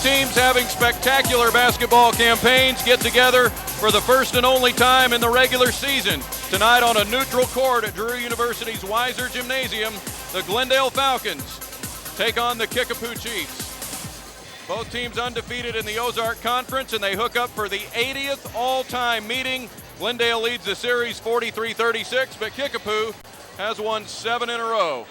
teams having spectacular basketball campaigns get together for the first and only time in the regular season. Tonight on a neutral court at Drew University's Weiser Gymnasium, the Glendale Falcons take on the Kickapoo Chiefs. Both teams undefeated in the Ozark Conference, and they hook up for the 80th all-time meeting. Glendale leads the series 43-36, but Kickapoo has won 7 in a row.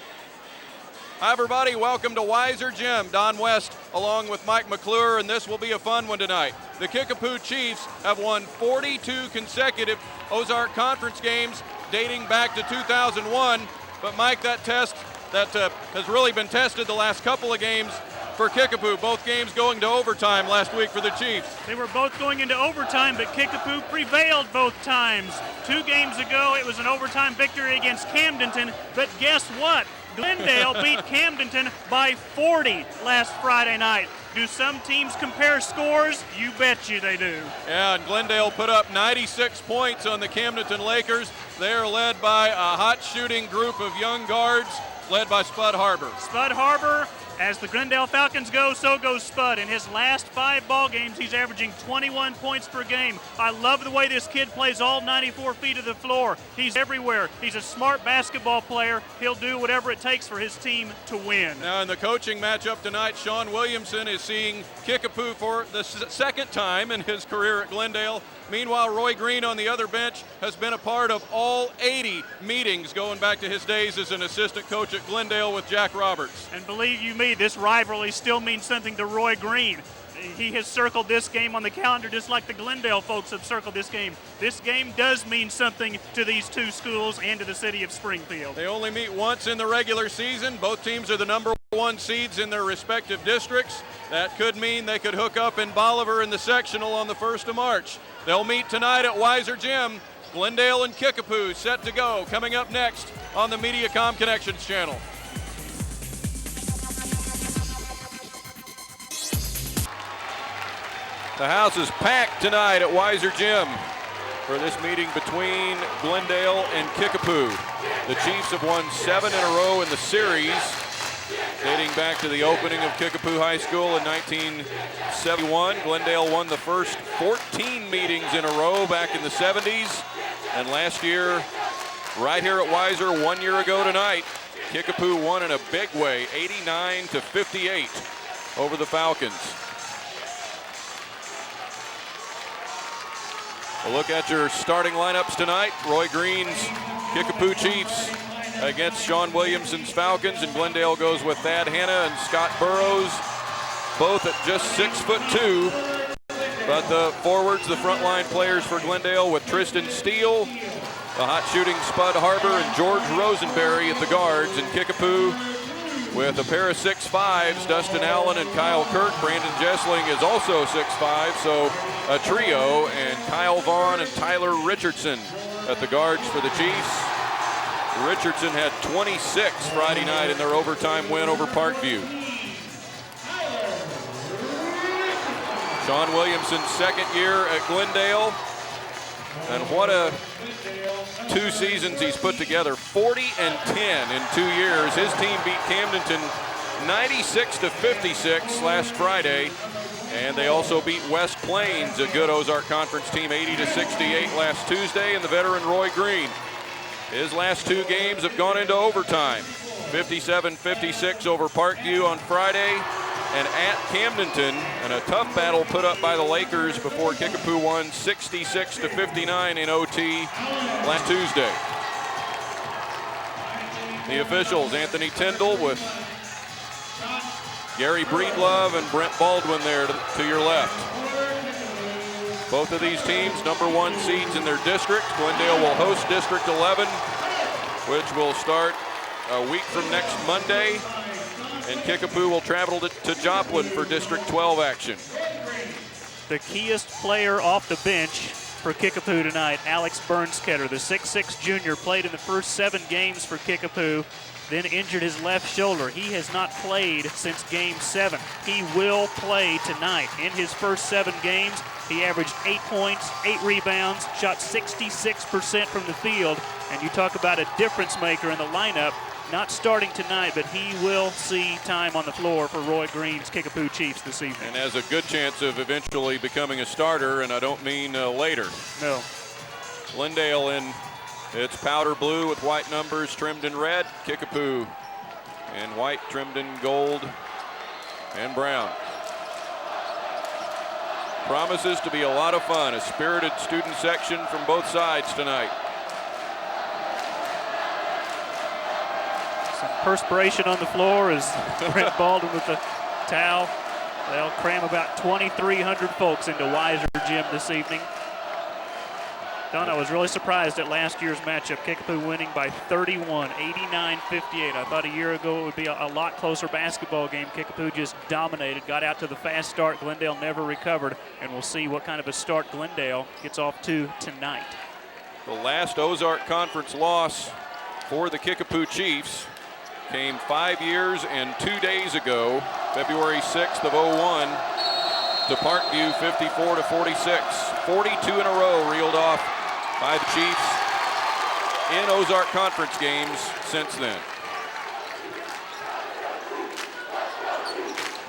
Hi everybody, welcome to Weiser Gym. Don West along with Mike McClure, and this will be a fun one tonight. The Kickapoo Chiefs have won 42 consecutive Ozark Conference games dating back to 2001. But Mike, that test that has really been tested the last couple of games for Kickapoo, both games going to overtime last week for the Chiefs. They were both going into overtime, but Kickapoo prevailed both times. 2 games ago, it was an overtime victory against Camdenton, but guess what? Glendale beat Camdenton by 40 last Friday night. Do some teams compare scores? You bet you they do. Yeah, and Glendale put up 96 points on the Camdenton Lakers. They are led by a hot shooting group of young guards led by Spud Harbor. Spud Harbor, as the Glendale Falcons go, so goes Spud. In his last 5 ball games, he's averaging 21 points per game. I love the way this kid plays all 94 feet of the floor. He's everywhere. He's a smart basketball player. He'll do whatever it takes for his team to win. Now in the coaching matchup tonight, Sean Williamson is seeing Kickapoo for the second time in his career at Glendale. Meanwhile, Roy Green on the other bench has been a part of all 80 meetings going back to his days as an assistant coach at Glendale with Jack Roberts. And believe you me, this rivalry still means something to Roy Green. He has circled this game on the calendar just like the Glendale folks have circled this game. This game does mean something to these 2 schools and to the city of Springfield. They only meet once in the regular season. Both teams are the number 1 seeds in their respective districts. That could mean they could hook up in Bolivar in the sectional on the 1st of March. They'll meet tonight at Weiser Gym. Glendale and Kickapoo set to go. Coming up next on the Mediacom Connections channel. The house is packed tonight at Weiser Gym for this meeting between Glendale and Kickapoo. The Chiefs have won 7 in a row in the series, dating back to the opening of Kickapoo High School in 1971. Glendale won the first 14 meetings in a row back in the 70s. And last year, right here at Weiser, 1 year ago tonight, Kickapoo won in a big way, 89-58 over the Falcons. A look at your starting lineups tonight. Roy Green's Kickapoo Chiefs against Sean Williamson's Falcons, and Glendale goes with Thad Hanna and Scott Burrows, both at just 6'2". But the forwards, the frontline players for Glendale with Tristan Steele, the hot shooting Spud Harbor, and George Rosenberry at the guards, and Kickapoo with a pair of 6'5", Dustin Allen and Kyle Kirk. Brandon Jessling is also 6'5", so a trio, and Kyle Vaughn and Tyler Richardson at the guards for the Chiefs. Richardson had 26 Friday night in their overtime win over Parkview. Sean Williamson's second year at Glendale, and what a 2 seasons he's put together. 40-10 in 2 years. His team beat Camdenton 96-56 last Friday, and they also beat West Plains, a good Ozark Conference team, 80-68 last Tuesday, and the veteran Roy Green. His last 2 games have gone into overtime. 57-56 over Parkview on Friday, and at Camdenton, and a tough battle put up by the Lakers before Kickapoo won 66-59 in OT last Tuesday. The officials, Anthony Tyndall with Gary Breedlove and Brent Baldwin there to your left. Both of these teams, number 1 seeds in their district. Glendale will host District 11, which will start a week from next Monday. And Kickapoo will travel to Joplin for District 12 action. The keyest player off the bench for Kickapoo tonight, Alex Bernsketter, the 6'6" junior, played in the first 7 games for Kickapoo, then injured his left shoulder. He has not played since Game 7. He will play tonight. In his first 7 games, he averaged 8 points, 8 rebounds, shot 66% from the field. And you talk about a difference maker in the lineup. not starting tonight, but he will see time on the floor for Roy Green's Kickapoo Chiefs this evening. And has a good chance of eventually becoming a starter, and I don't mean later. No. Glendale in its powder blue with white numbers trimmed in red. Kickapoo in white trimmed in gold and brown. Promises to be a lot of fun. A spirited student section from both sides tonight. Some perspiration on the floor as Brent Baldwin with the towel. They'll cram about 2,300 folks into Weiser Gym this evening. Don, I was really surprised at last year's matchup. Kickapoo winning by 31, 89-58. I thought a year ago it would be a lot closer basketball game. Kickapoo just dominated, got out to the fast start. Glendale never recovered, and we'll see what kind of a start Glendale gets off to tonight. The last Ozark Conference loss for the Kickapoo Chiefs came 5 years and 2 days ago, February 6th of 01, to Parkview, 54-46. 42 in a row reeled off by the Chiefs in Ozark Conference games since then.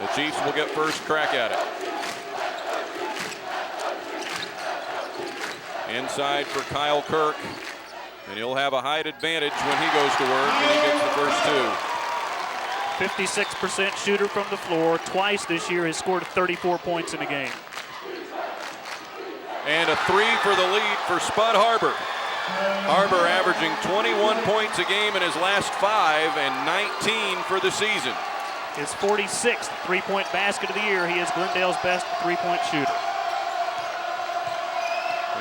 The Chiefs will get first crack at it. Inside for Kyle Kirk, and he'll have a height advantage when he goes to work, and he gets the first two. 56% shooter from the floor. Twice this year has scored 34 points in a game. And a three for the lead for Spud Harbor. Harbor averaging 21 points a game in his last 5 and 19 for the season. His 46th three-point basket of the year. He is Glendale's best three-point shooter.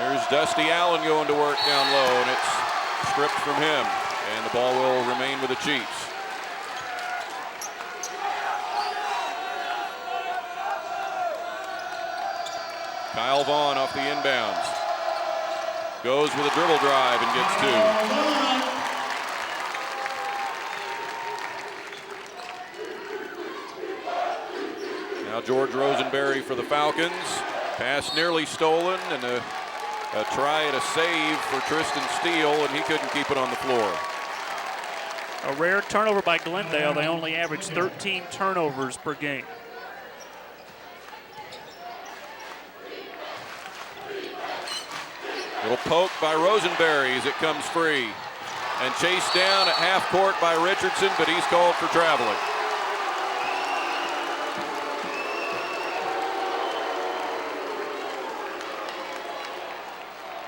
There's Dusty Allen going to work down low, and it's stripped from him. And the ball will remain with the Chiefs. Kyle Vaughn off the inbounds. Goes with a dribble drive and gets two. Now George Rosenberry for the Falcons. Pass nearly stolen, and a try and a save for Tristan Steele, and he couldn't keep it on the floor. A rare turnover by Glendale. They only average 13 turnovers per game. Little poke by Rosenberry as it comes free. And chased down at half court by Richardson, but he's called for traveling.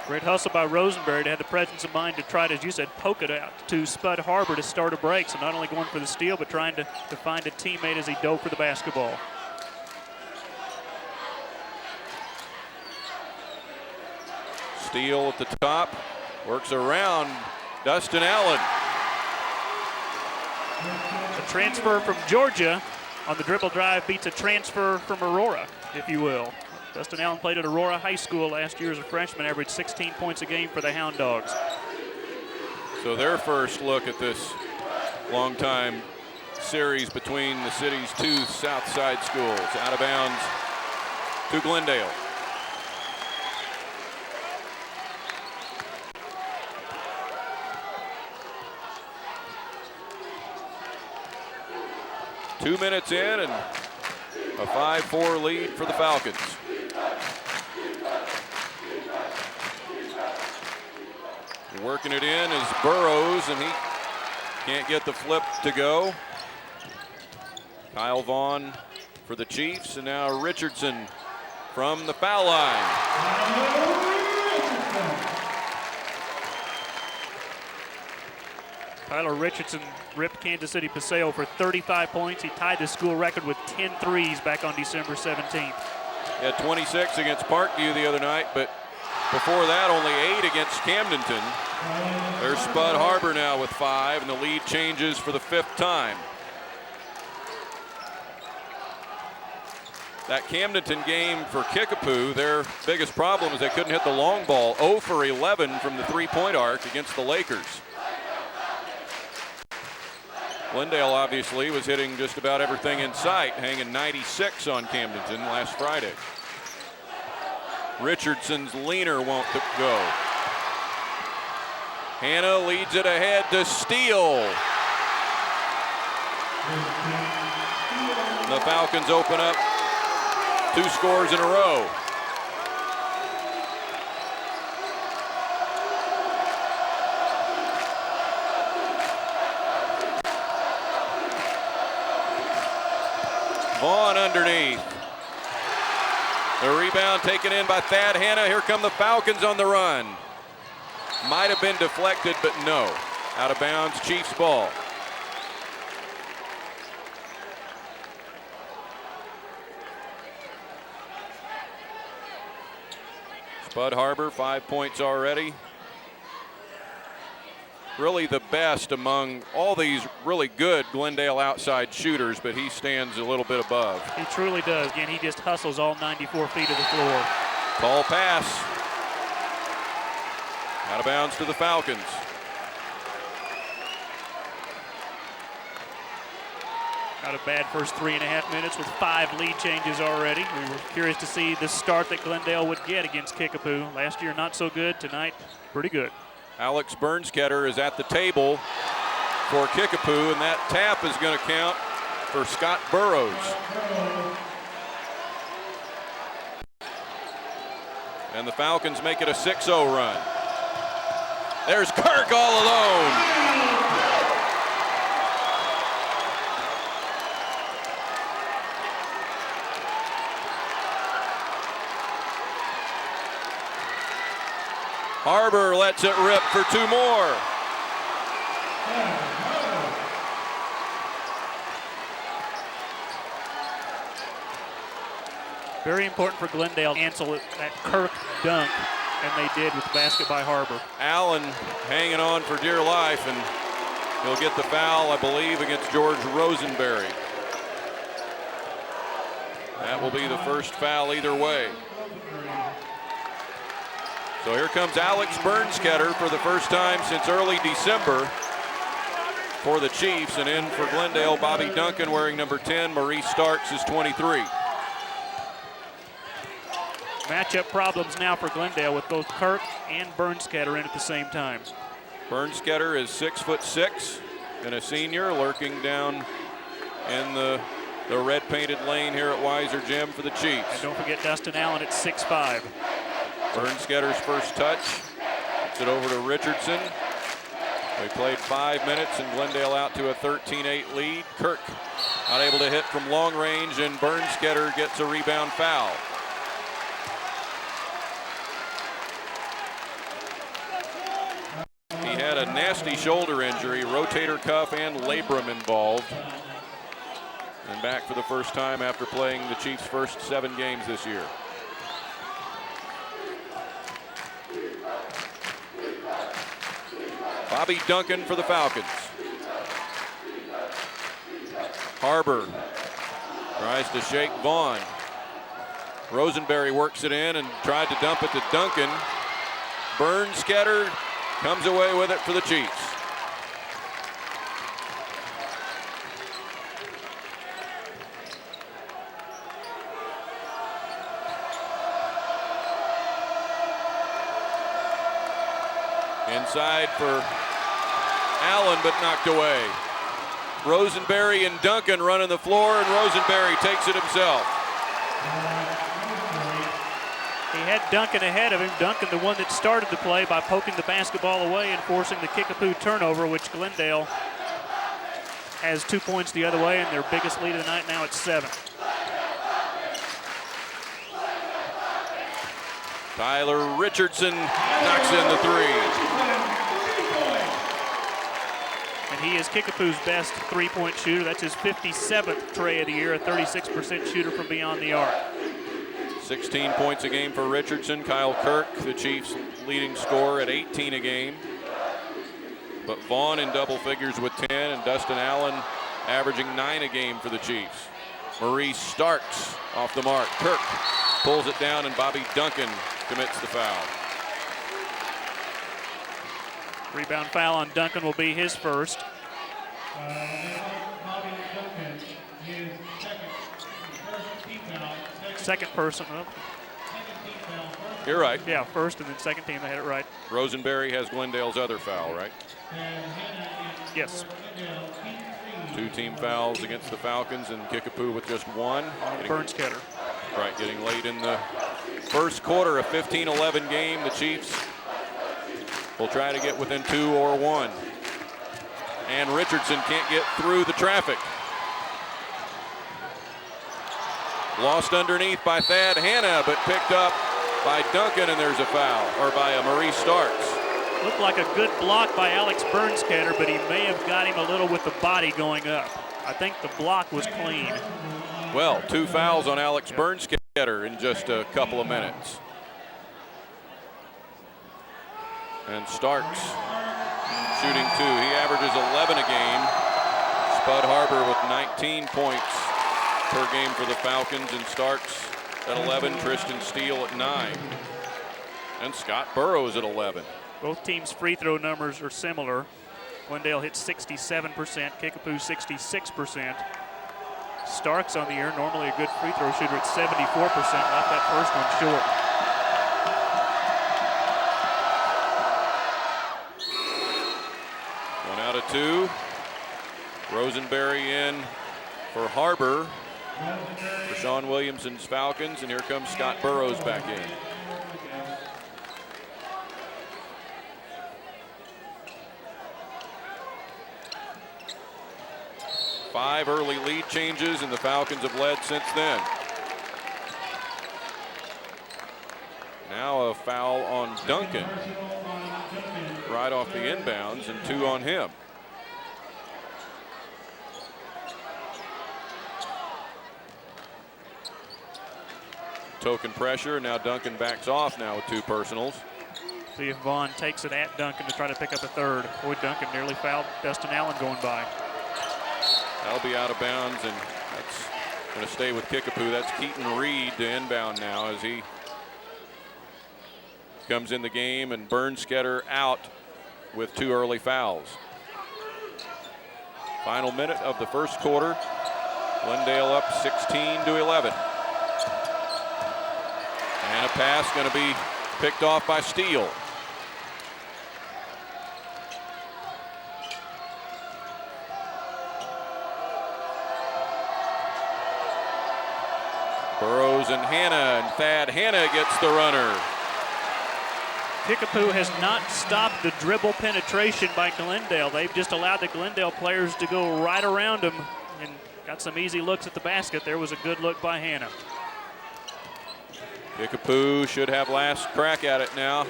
Great hustle by Rosenberry to have the presence of mind to try to, as you said, poke it out to Spud Harbor to start a break. So not only going for the steal, but trying to find a teammate as he dove for the basketball. Steele at the top, works around Dustin Allen. A transfer from Georgia on the dribble drive beats a transfer from Aurora, if you will. Dustin Allen played at Aurora High School last year as a freshman, averaged 16 points a game for the Hound Dogs. So their first look at this long-time series between the city's two South Side schools. Out of bounds to Glendale. Two minutes in and a 5-4 lead for the Falcons. Working it in is Burrows, and he can't get the flip to go. Kyle Vaughn for the Chiefs, and now Richardson from the foul line. Tyler Richardson ripped Kansas City Paseo for 35 points. He tied the school record with 10 threes back on December 17th. He had 26 against Parkview the other night, but before that, only 8 against Camdenton. There's Spud Harbor now with 5, and the lead changes for the 5th time. That Camdenton game for Kickapoo, their biggest problem is they couldn't hit the long ball. 0 for 11 from the three-point arc against the Lakers. Glendale obviously was hitting just about everything in sight, hanging 96 on Camdenton last Friday. Richardson's leaner won't go. Hanna leads it ahead to Steele. The Falcons open up 2 scores in a row. Vaughn underneath. The rebound taken in by Thad Hanna. Here come the Falcons on the run. Might have been deflected, but no. Out of bounds, Chiefs ball. Spud Harbor, 5 points already. Really the best among all these really good Glendale outside shooters, but he stands a little bit above. He truly does. Again, he just hustles all 94 feet of the floor. Tall pass. Out of bounds to the Falcons. Not a bad first 3.5 minutes with 5 lead changes already. We were curious to see the start that Glendale would get against Kickapoo. Last year, not so good. Tonight, pretty good. Alex Bernstetter is at the table for Kickapoo, and that tap is going to count for Scott Burrows. And the Falcons make it a 6-0 run. There's Kirk all alone. Harbor lets it rip for 2 more. Very important for Glendale to cancel that Kirk dunk, and they did with the basket by Harbor. Allen hanging on for dear life, and he'll get the foul, I believe, against George Rosenberry. That will be the first foul either way. So here comes Alex Bernstetter for the first time since early December for the Chiefs, and in for Glendale, Bobby Duncan wearing number 10. Maurice Starks is 23. Matchup problems now for Glendale with both Kirk and Bernstetter in at the same time. Bernstetter is 6'6" and a senior, lurking down in the red painted lane here at Weiser Gym for the Chiefs. And don't forget Dustin Allen at 6'5". Bernsketter's first touch. Gets it over to Richardson. They played 5 minutes and Glendale out to a 13-8 lead. Kirk not able to hit from long range, and Bernstetter gets a rebound foul. He had a nasty shoulder injury, rotator cuff and labrum involved. And back for the first time after playing the Chiefs' first 7 games this year. Bobby Duncan for the Falcons. Harbor tries to shake Vaughn. Rosenberry works it in and tried to dump it to Duncan. Bernstetter comes away with it for the Chiefs. Inside for Allen, but knocked away. Rosenberry and Duncan running the floor, and Rosenberry takes it himself. He had Duncan ahead of him. Duncan, the one that started the play by poking the basketball away and forcing the Kickapoo turnover, which Glendale has 2 points the other way, and their biggest lead of the night now at 7. Tyler Richardson knocks in the 3. And he is Kickapoo's best three-point shooter. That's his 57th tray of the year, a 36% shooter from beyond the arc. 16 points a game for Richardson. Kyle Kirk, the Chiefs' leading scorer, at 18 a game. But Vaughn in double figures with 10, and Dustin Allen averaging 9 a game for the Chiefs. Maurice Starks off the mark. Kirk pulls it down, and Bobby Duncan commits the foul. Rebound foul on Duncan will be his first. Second person. Oh. You're right. Yeah, first and then second team. They had it right. Rosenberry has Glendale's other foul, right? Yes. 2 team fouls against the Falcons, and Kickapoo with just 1. Burnskatter. Right, getting late in the first quarter, a 15-11 game. The Chiefs will try to get within 2 or 1. And Richardson can't get through the traffic. Lost underneath by Thad Hanna, but picked up by Duncan, and there's a foul, or by Maurice Starks. Looked like a good block by Alex Burnskatter, but he may have got him a little with the body going up. I think the block was clean. Well, 2 fouls on Alex Burnskatter in just a couple of minutes. And Starks shooting 2. He averages 11 a game. Spud Harbor with 19 points per game for the Falcons, and Starks at 11, Tristan Steele at 9, and Scott Burrows at 11. Both teams' free throw numbers are similar. Glendale hits 67%, Kickapoo 66%. Starks on the year, normally a good free throw shooter at 74%, left that first one short. One out of 2. Rosenberry in for Harbor, for Sean Williamson's Falcons, and here comes Scott Burrows back in. Five early lead changes, and the Falcons have led since then. Now a foul on Duncan right off the inbounds, and 2 on him. Token pressure. Now Duncan backs off now with 2 personals. See if Vaughn takes it at Duncan to try to pick up a third. Boy, Duncan nearly fouled Dustin Allen going by. That'll be out of bounds, and that's going to stay with Kickapoo. That's Keaton Reed to inbound now as he comes in the game, and Burnskatter out with 2 early fouls. Final minute of the first quarter. Glendale up 16-11. And a pass going to be picked off by Steele. Burrows and Hanna, and Thad Hanna gets the runner. Kickapoo has not stopped the dribble penetration by Glendale. They've just allowed the Glendale players to go right around them and got some easy looks at the basket. There was a good look by Hanna. Kickapoo should have last crack at it now,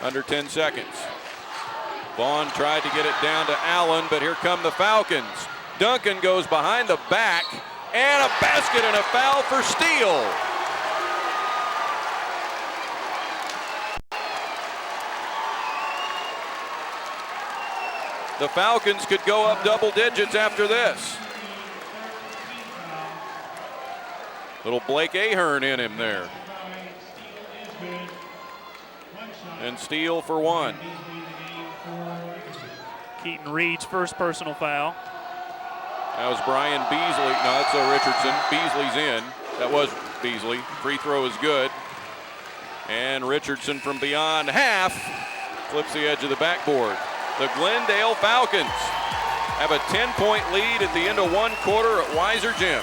under 10 seconds. Vaughn tried to get it down to Allen, but here come the Falcons. Duncan goes behind the back, and a basket and a foul for Steele. The Falcons could go up double digits after this. Little Blake Ahern in him there. And Steele for 1. Keaton Reed's first personal foul. That was Brian Beasley. No, that's Richardson. Beasley's in. That was Beasley. Free throw is good. And Richardson from beyond half flips the edge of the backboard. The Glendale Falcons have a 10-point lead at the end of 1 quarter at Weiser Gym.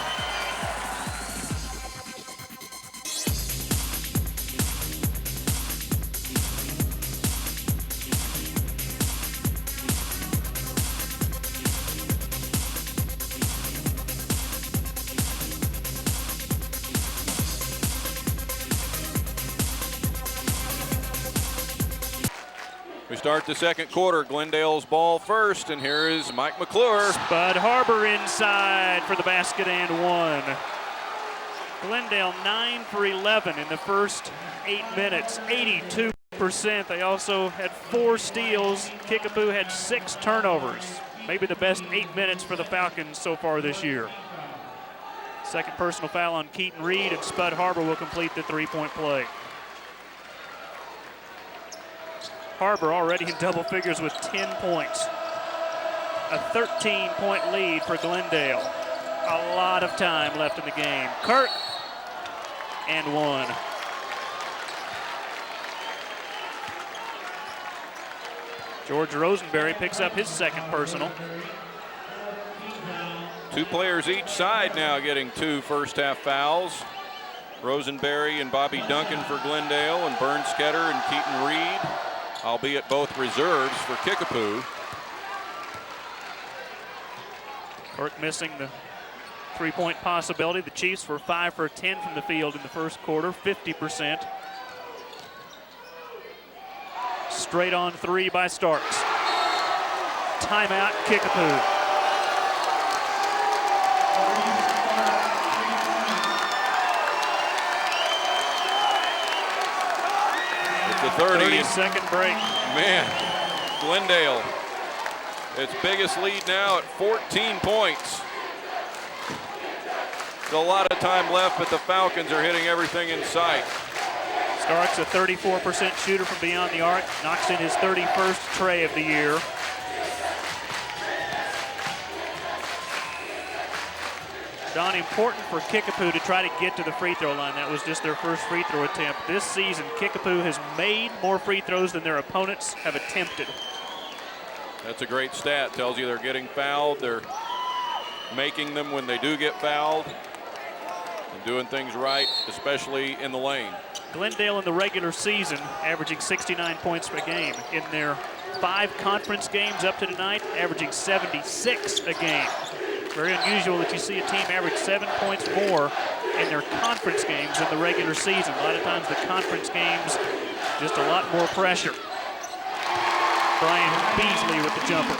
We start the second quarter. Glendale's ball first, and here is Mike McClure. Spud Harbor inside for the basket and 1. Glendale 9 for 11 in the first 8 minutes, 82%. They also had 4 steals. Kickapoo had 6 turnovers. Maybe the best 8 minutes for the Falcons so far this year. Second personal foul on Keaton Reed, and Spud Harbor will complete the 3-point play. Harbor already in double figures with 10 points. A 13-point lead for Glendale. A lot of time left in the game. Kirk, and 1. George Rosenberry picks up his second personal. Two players each side now getting 2 first-half fouls. Rosenberry and Bobby Duncan for Glendale, and Bernsketter and Keaton Reed, albeit both reserves for Kickapoo. Kirk missing the three-point possibility. The Chiefs were 5 for 10 from the field in the first quarter, 50%. Straight on 3 by Starks. Timeout, Kickapoo. It's a 30-second break. Man, Glendale, its biggest lead now at 14 points. There's a lot of time left, but the Falcons are hitting everything in sight. Starks, a 34% shooter from beyond the arc, knocks in his 31st tray of the year. Don, important for Kickapoo to try to get to the free throw line. That was just their first free throw attempt. This season, Kickapoo has made more free throws than their opponents have attempted. That's a great stat. Tells you they're getting fouled. They're making them when they do get fouled. And doing things right, especially in the lane. Glendale in the regular season averaging 69 points per game. In their 5 conference games up to tonight, averaging 76 a game. Very unusual that you see a team average 7 points more in their conference games than the regular season. A lot of times the conference games, just a lot more pressure. Brian Beasley with the jumper.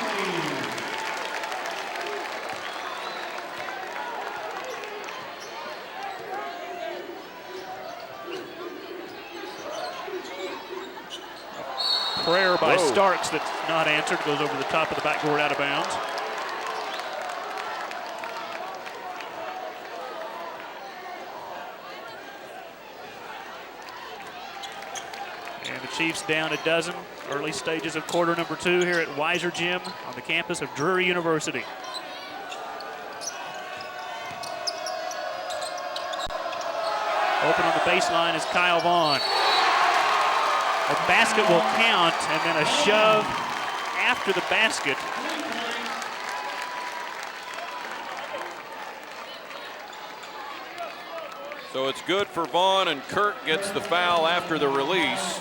Prayer by Starks that's not answered, goes over the top of the backboard out of bounds. And the Chiefs down a dozen. Early stages of quarter number 2 here at Weiser Gym on the campus of Drury University. Open on the baseline is Kyle Vaughn. A basket will count, and then a shove after the basket. So it's good for Vaughn, and Kirk gets the foul after the release.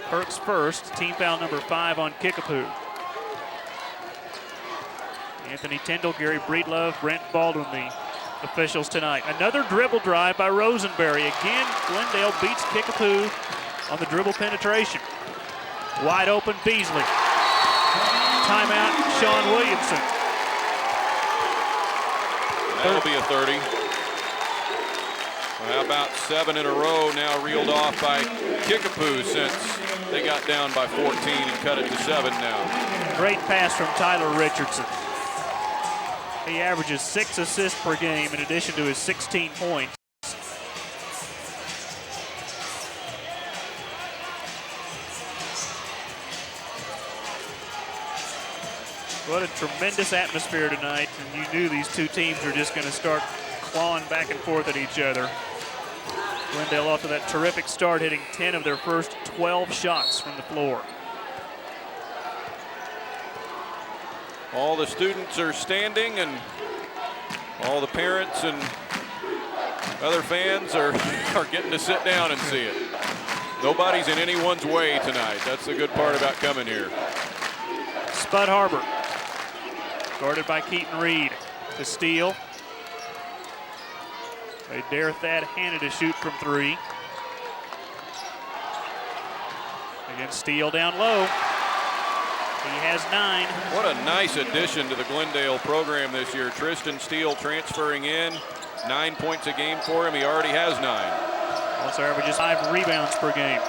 Kirk's first, team foul number 5 on Kickapoo. Anthony Tyndall, Gary Breedlove, Brent Baldwin, the officials tonight. Another dribble drive by Rosenberry. Again, Glendale beats Kickapoo on the dribble penetration. Wide open, Beasley. Timeout, Sean Williamson. That'll be a 30. Well, how about 7 in a row now reeled off by Kickapoo since they got down by 14 and cut it to 7 now. Great pass from Tyler Richardson. He averages 6 assists per game in addition to his 16 points. What a tremendous atmosphere tonight, and you knew these two teams were just going to start clawing back and forth at each other. Glendale off to that terrific start, hitting 10 of their first 12 shots from the floor. All the students are standing, and all the parents and other fans are getting to sit down and see it. Nobody's in anyone's way tonight. That's the good part about coming here. Spud Harbor, guarded by Keaton Reed, to steal. They dare Thad Hanna to shoot from 3. Again, Steele down low. He has 9. What a nice addition to the Glendale program this year. Tristan Steele transferring in. 9 points a game for him. He already has 9. Also averages 5 rebounds per game.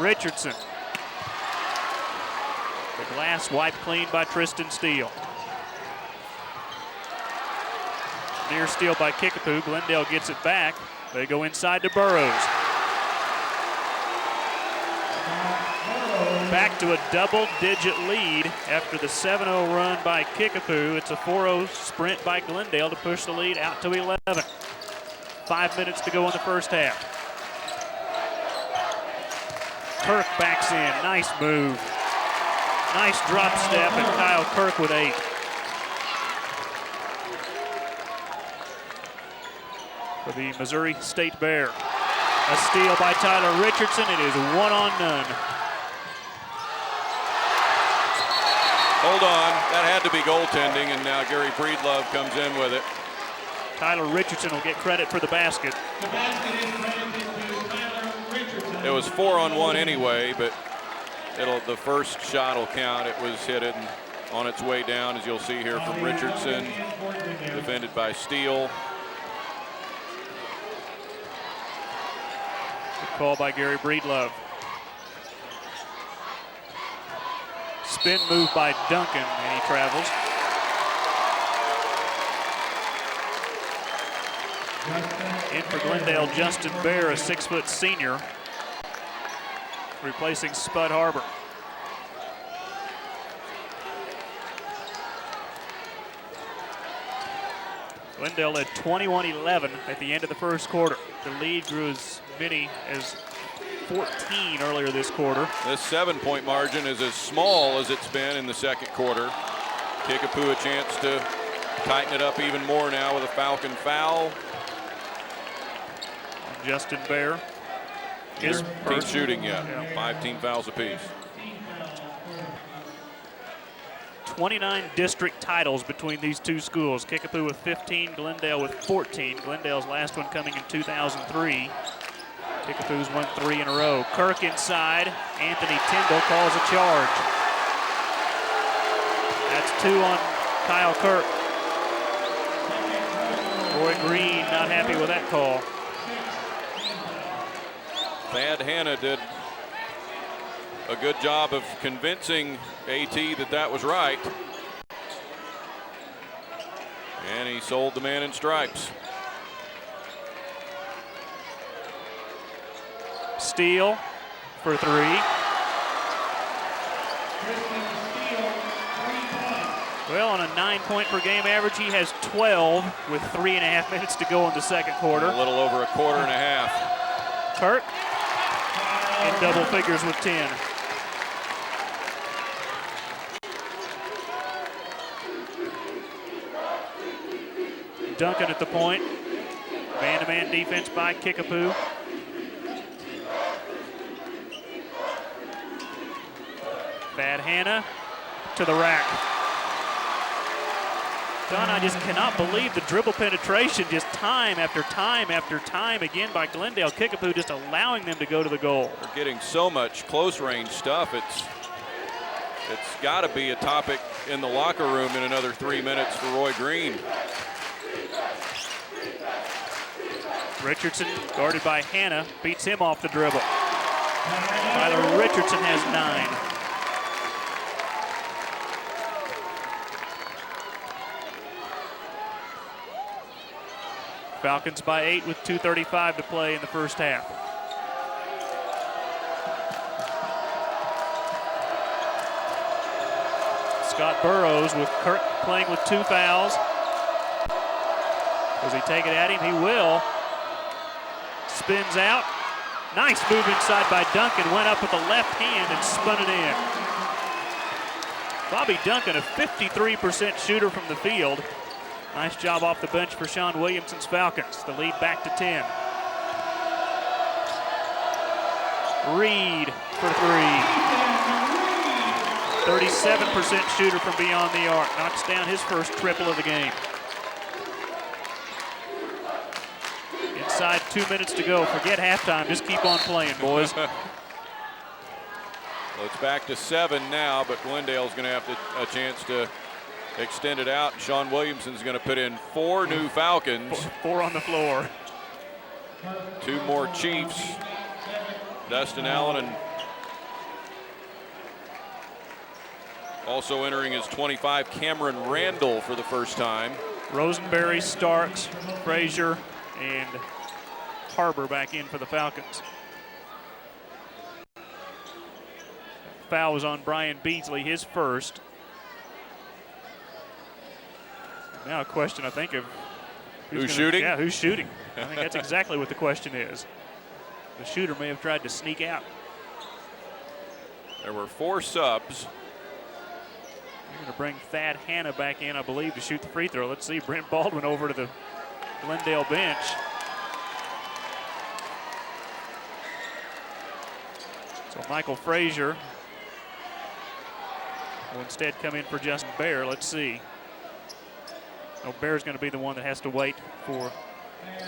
Richardson. The glass wiped clean by Tristan Steele. Near steal by Kickapoo. Glendale gets it back. They go inside to Burrows. Back to a double-digit lead after the 7-0 run by Kickapoo. It's a 4-0 sprint by Glendale to push the lead out to 11. 5 minutes to go in the first half. Kirk backs in. Nice move. Nice drop step, and Kyle Kirk with 8. For the Missouri State Bear. A steal by Tyler Richardson. It is 1-on-none. Hold on, that had to be goaltending, and now Gary Breedlove comes in with it. Tyler Richardson will get credit for the basket. The basket is credited to Tyler Richardson. It was 4-on-1 anyway, but the first shot will count. It was hit on its way down, as you'll see here from Richardson, defended by Steele. Good call by Gary Breedlove. Spin move by Duncan, and he travels. In for Glendale, Justin Bear, a 6-foot senior, replacing Spud Harbor. Glendale led 21-11 at the end of the first quarter. The lead grew as many as 14 earlier this quarter. This 7-point margin is as small as it's been in the second quarter. Kickapoo a chance to tighten it up even more now with a Falcon foul. Justin Bear. His team shooting, yeah. 5 team fouls apiece. 29 district titles between these two schools. Kickapoo with 15, Glendale with 14. Glendale's last one coming in 2003. Kickapoo's won 3 in a row. Kirk inside. Anthony Tyndall calls a charge. That's 2 on Kyle Kirk. Roy Green not happy with that call. Thad Hanna did a good job of convincing AT that was right. And he sold the man in stripes. Steele for 3. Well, on a 9-point per game average, he has 12 with 3.5 minutes to go in the second quarter. A little over a quarter and a half. Kirk in double figures with 10. Duncan at the point. Man-to-man defense by Kickapoo. Thad Hanna to the rack. Don, I just cannot believe the dribble penetration, just time after time after time again by Glendale. Kickapoo just allowing them to go to the goal. They're getting so much close range stuff. It's got to be a topic in the locker room in another 3 minutes for Roy Green. Richardson, guarded by Hanna, beats him off the dribble. Tyler Richardson has 9. Falcons by 8 with 2:35 to play in the first half. Scott Burrows with Kirk playing with 2 fouls. Does he take it at him? He will. Spins out. Nice move inside by Duncan. Went up with the left hand and spun it in. Bobby Duncan, a 53% shooter from the field. Nice job off the bench for Sean Williamson's Falcons. The lead back to 10. Reed for 3. 37% shooter from beyond the arc. Knocks down his first triple of the game. Inside 2 minutes to go. Forget halftime. Just keep on playing, boys. Well, it's back to 7 now, but Glendale's going to have a chance to extend it out. Sean Williamson's going to put in 4 new Falcons. 4 on the floor. 2 more Chiefs. Dustin Allen, and also entering his 25, Cameron Randall for the first time. Rosenberry, Starks, Frazier, and Harbor back in for the Falcons. Foul was on Brian Beasley, his first. Now a question, I think, of who's shooting? Yeah, who's shooting? I think that's exactly what the question is. The shooter may have tried to sneak out. There were 4 subs. going to bring Thad Hanna back in, I believe, to shoot the free throw. Let's see, Brent Baldwin over to the Glendale bench. So Michael Frazier will instead come in for Justin Bear. Let's see. No, Bear's going to be the one that has to wait for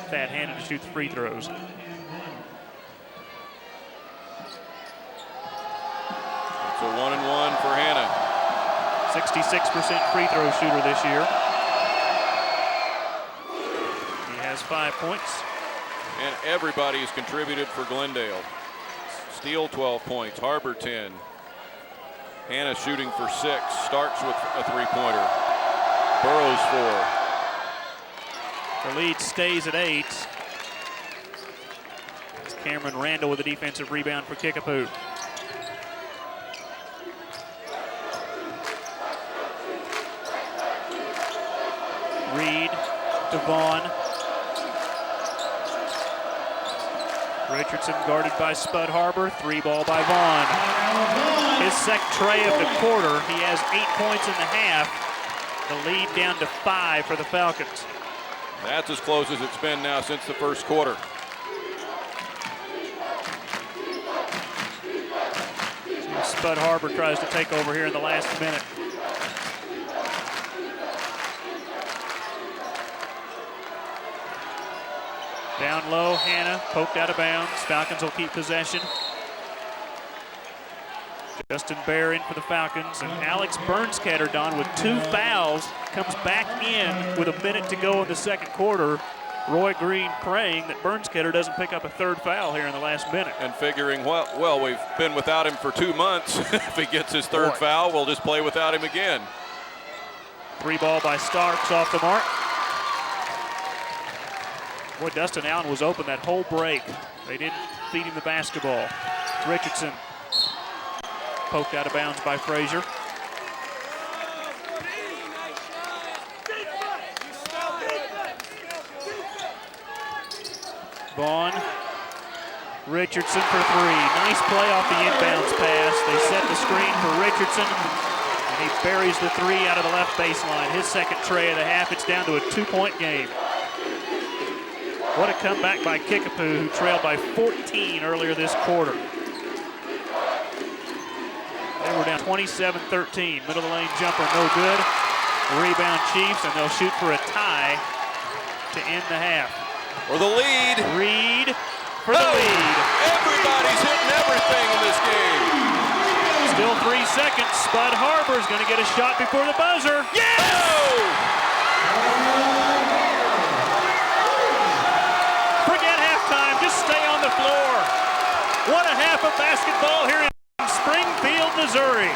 Thad Hanna to shoot the free throws. It's a 1-and-1 for Hanna. 66% free throw shooter this year. He has 5 points. And everybody has contributed for Glendale. Steele 12 points, Harbor 10. Hanna shooting for 6, Starks with a three-pointer. Burrows 4. The lead stays at 8. It's Cameron Randall with a defensive rebound for Kickapoo. Reed to Vaughn. Richardson guarded by Spud Harbor. 3 ball by Vaughn. His second tray of the quarter. He has 8 points in the half. The lead down to 5 for the Falcons. That's as close as it's been now since the first quarter. Spud Harbor tries to take over here in the last minute. Down low, Hanna poked out of bounds. Falcons will keep possession. Justin Bear in for the Falcons, and Alex Burnskatter, Don, with 2 fouls, comes back in with a minute to go in the second quarter. Roy Green praying that Burnskatter doesn't pick up a 3rd foul here in the last minute. And figuring, well, we've been without him for 2 months. If he gets his 3rd foul, we'll just play without him again. 3 ball by Starks off the mark. Boy, Dustin Allen was open that whole break. They didn't feed him the basketball. Richardson poked out of bounds by Frazier. Vaughn. Richardson for 3. Nice play off the inbounds pass. They set the screen for Richardson, and he buries the 3 out of the left baseline. His second tray of the half. It's down to a 2-point game. What a comeback by Kickapoo, who trailed by 14 earlier this quarter. They were down 27-13. Middle of the lane jumper, no good. Rebound Chiefs, and they'll shoot for a tie to end the half. For the lead. Reed for the lead. Everybody's hitting everything in this game. Still 3 seconds. Spud Harbor's going to get a shot before the buzzer. Yes! Forget halftime. Just stay on the floor. What a half of basketball here in Springfield, Missouri.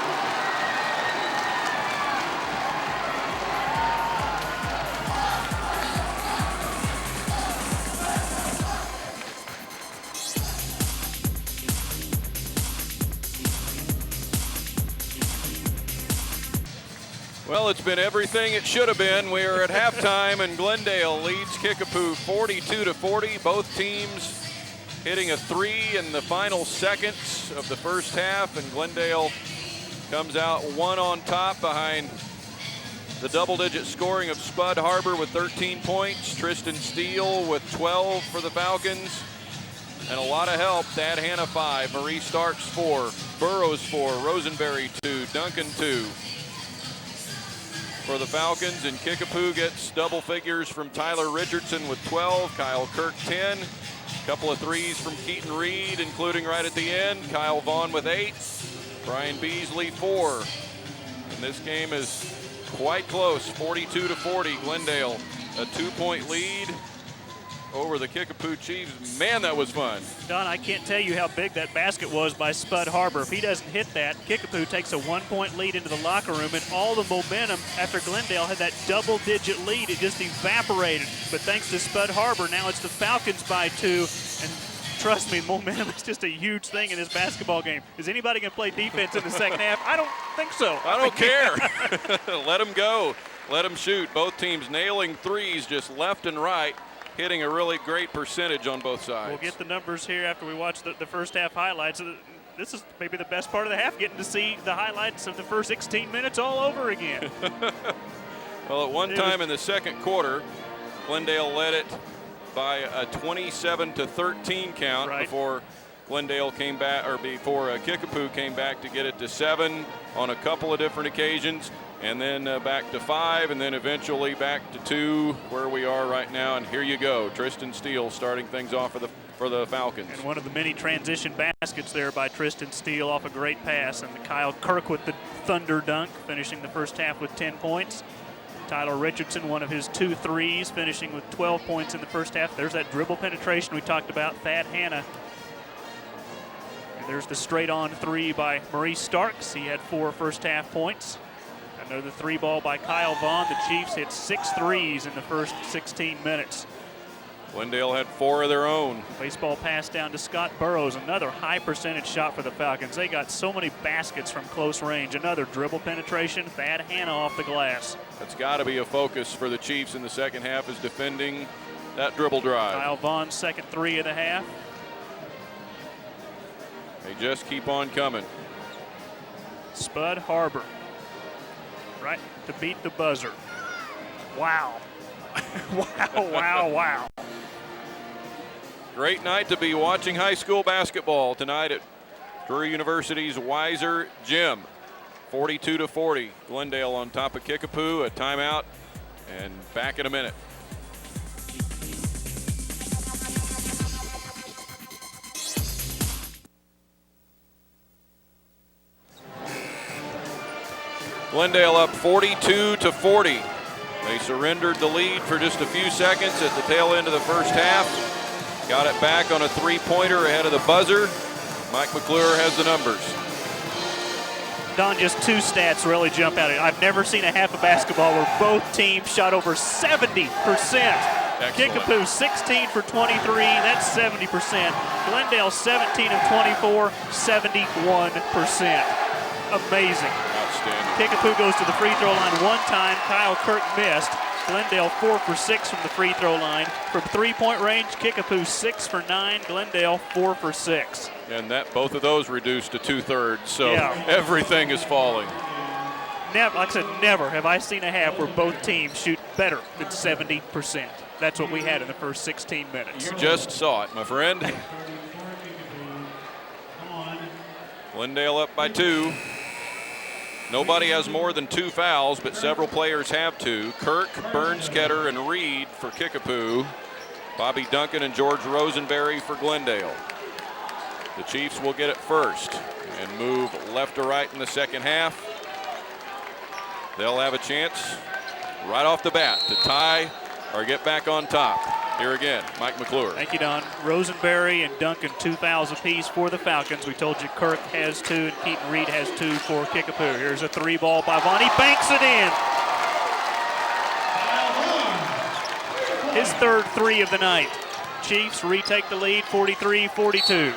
Well, it's been everything it should have been. We are at halftime, and Glendale leads Kickapoo 42-40. Both teams hitting a 3 in the final seconds of the first half, and Glendale comes out 1 on top behind the double-digit scoring of Spud Harbor with 13 points, Tristan Steele with 12 for the Falcons, and a lot of help. Thad Hanna 5, Marie Starks 4, Burrows 4, Rosenberry 2, Duncan 2. For the Falcons, and Kickapoo gets double figures from Tyler Richardson with 12, Kyle Kirk 10, couple of threes from Keaton Reed, including right at the end, Kyle Vaughn with 8, Brian Beasley 4. And this game is quite close, 42-40, Glendale, a 2-point lead over the Kickapoo Chiefs. Man, that was fun. Don, I can't tell you how big that basket was by Spud Harbor. If he doesn't hit that, Kickapoo takes a 1-point lead into the locker room, and all the momentum after Glendale had that double-digit lead, it just evaporated. But thanks to Spud Harbor, now it's the Falcons by 2, and trust me, momentum is just a huge thing in this basketball game. Is anybody going to play defense in the second half? I don't think so. I don't care. Let them go. Let them shoot. Both teams nailing threes just left and right, hitting a really great percentage on both sides. We'll get the numbers here after we watch the first half highlights. this is maybe the best part of the half, getting to see the highlights of the first 16 minutes all over again. Well, at one time in the second quarter, Glendale led it by a 27-13 count before Glendale came back, or before Kickapoo came back to get it to 7 on a couple of different occasions, and then back to 5, and then eventually back to 2, where we are right now. And here you go, Tristan Steele starting things off for the Falcons. And one of the many transition baskets there by Tristan Steele off a great pass, and Kyle Kirk with the thunder dunk, finishing the first half with 10 points. Tyler Richardson, one of his 2 threes, finishing with 12 points in the first half. There's that dribble penetration we talked about, Thad Hanna. And there's the straight-on 3 by Maurice Starks. He had 4 first-half points. Another 3 ball by Kyle Vaughn. The Chiefs hit 6 threes in the first 16 minutes. Glendale had 4 of their own. Baseball pass down to Scott Burrows. Another high percentage shot for the Falcons. They got so many baskets from close range. Another dribble penetration. Thad Hanna off the glass. That's got to be a focus for the Chiefs in the second half, is defending that dribble drive. Kyle Vaughn's second 3 of the half. They just keep on coming. Spud Harbor. Right to beat the buzzer. Wow. wow. Great night to be watching high school basketball tonight at Drew University's Weiser Gym. 42-40. Glendale on top of Kickapoo. A timeout, and back in a minute. Glendale up 42-40. They surrendered the lead for just a few seconds at the tail end of the first half. Got it back on a 3-pointer ahead of the buzzer. Mike McClure has the numbers. Don, just 2 stats really jump out at you. I've never seen a half of basketball where both teams shot over 70%. Kickapoo 16 for 23, that's 70%. Glendale 17 of 24, 71%. Amazing. Outstanding. Kickapoo goes to the free throw line 1 time. Kyle Kirk missed. Glendale 4 for 6 from the free throw line. From 3-point range, Kickapoo 6 for 9. Glendale 4 for 6. And that both of those reduced to 2/3, so Yeah. everything is falling. Never, like I said, never have I seen a half where both teams shoot better than 70%. That's what we had in the first 16 minutes. You just saw it, my friend. Glendale up by 2. Nobody has more than 2 fouls, but several players have 2. Kirk, Burns-Ketter, and Reed for Kickapoo. Bobby Duncan and George Rosenberry for Glendale. The Chiefs will get it first and move left to right in the second half. They'll have a chance right off the bat to tie or get back on top. Here again, Mike McClure. Thank you, Don. Rosenberry and Duncan 2 fouls apiece for the Falcons. We told you Kirk has 2 and Keaton Reed has 2 for Kickapoo. Here's a 3 ball by Vaughn. He banks it in. His third 3 of the night. Chiefs retake the lead 43-42.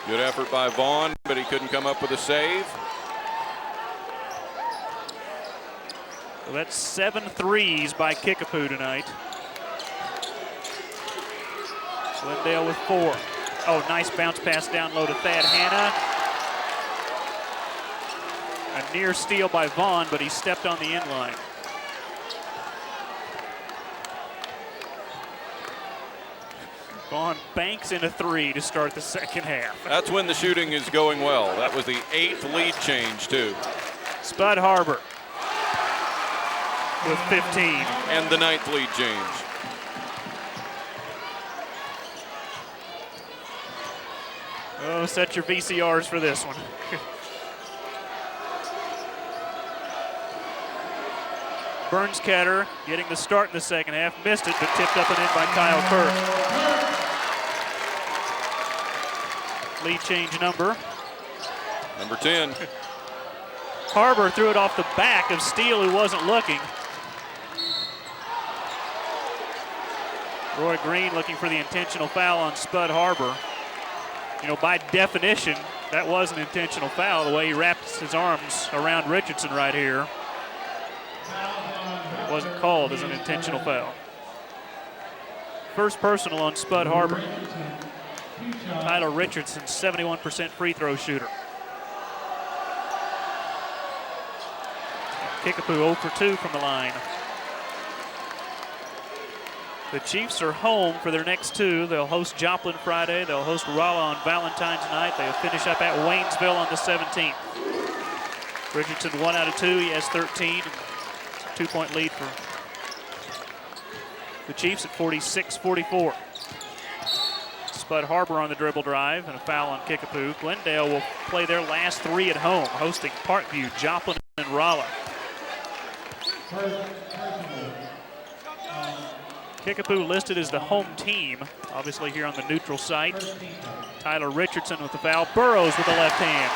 Good effort by Vaughn, but he couldn't come up with a save. So that's 7 threes by Kickapoo tonight. Glendale with 4. Oh, nice bounce pass down low to Thad Hanna. A near steal by Vaughn, but he stepped on the end line. Vaughn banks in a 3 to start the second half. That's when the shooting is going well. That was the 8th lead change, too. Spud Harbor with 15. And the 9th lead change. Oh, set your VCRs for this one. Burns-Ketter getting the start in the second half. Missed it, but tipped up and in by Kyle Kirk. Lead change number 10. Harbor threw it off the back of Steele, who wasn't looking. Roy Green looking for the intentional foul on Spud Harbor. You know, by definition, that was an intentional foul, the way he wraps his arms around Richardson right here. It wasn't called as an intentional foul. First personal on Spud Harbor. Tyler Richardson, 71% free throw shooter. Kickapoo 0 for 2 from the line. The Chiefs are home for their next two. They'll host Joplin Friday. They'll host Rolla on Valentine's night. They'll finish up at Waynesville on the 17th. Richardson 1 out of 2. He has 13. It's a 2-point lead for the Chiefs at 46-44. Spud Harbor on the dribble drive and a foul on Kickapoo. Glendale will play their last three at home, hosting Parkview, Joplin, and Rolla. Kickapoo listed as the home team, obviously here on the neutral site. Tyler Richardson with the foul. Burrows with the left hand.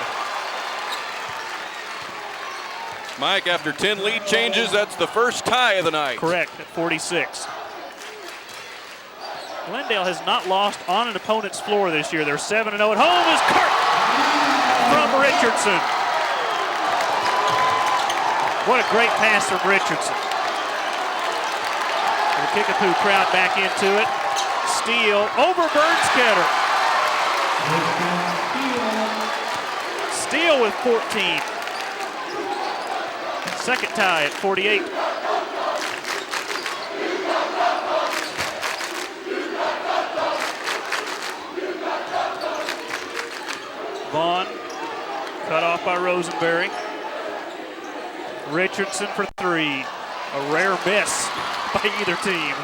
Mike, after 10 lead changes, that's the first tie of the night. Correct, at 46. Glendale has not lost on an opponent's floor this year. They're 7-0 at home as Kirk from Richardson. What a great pass from Richardson. The Kickapoo crowd back into it. Steele over Bernstetter. Steele with 14. Second tie at 48. Vaughn, cut off by Rosenberry. Richardson for three. A rare miss by either team.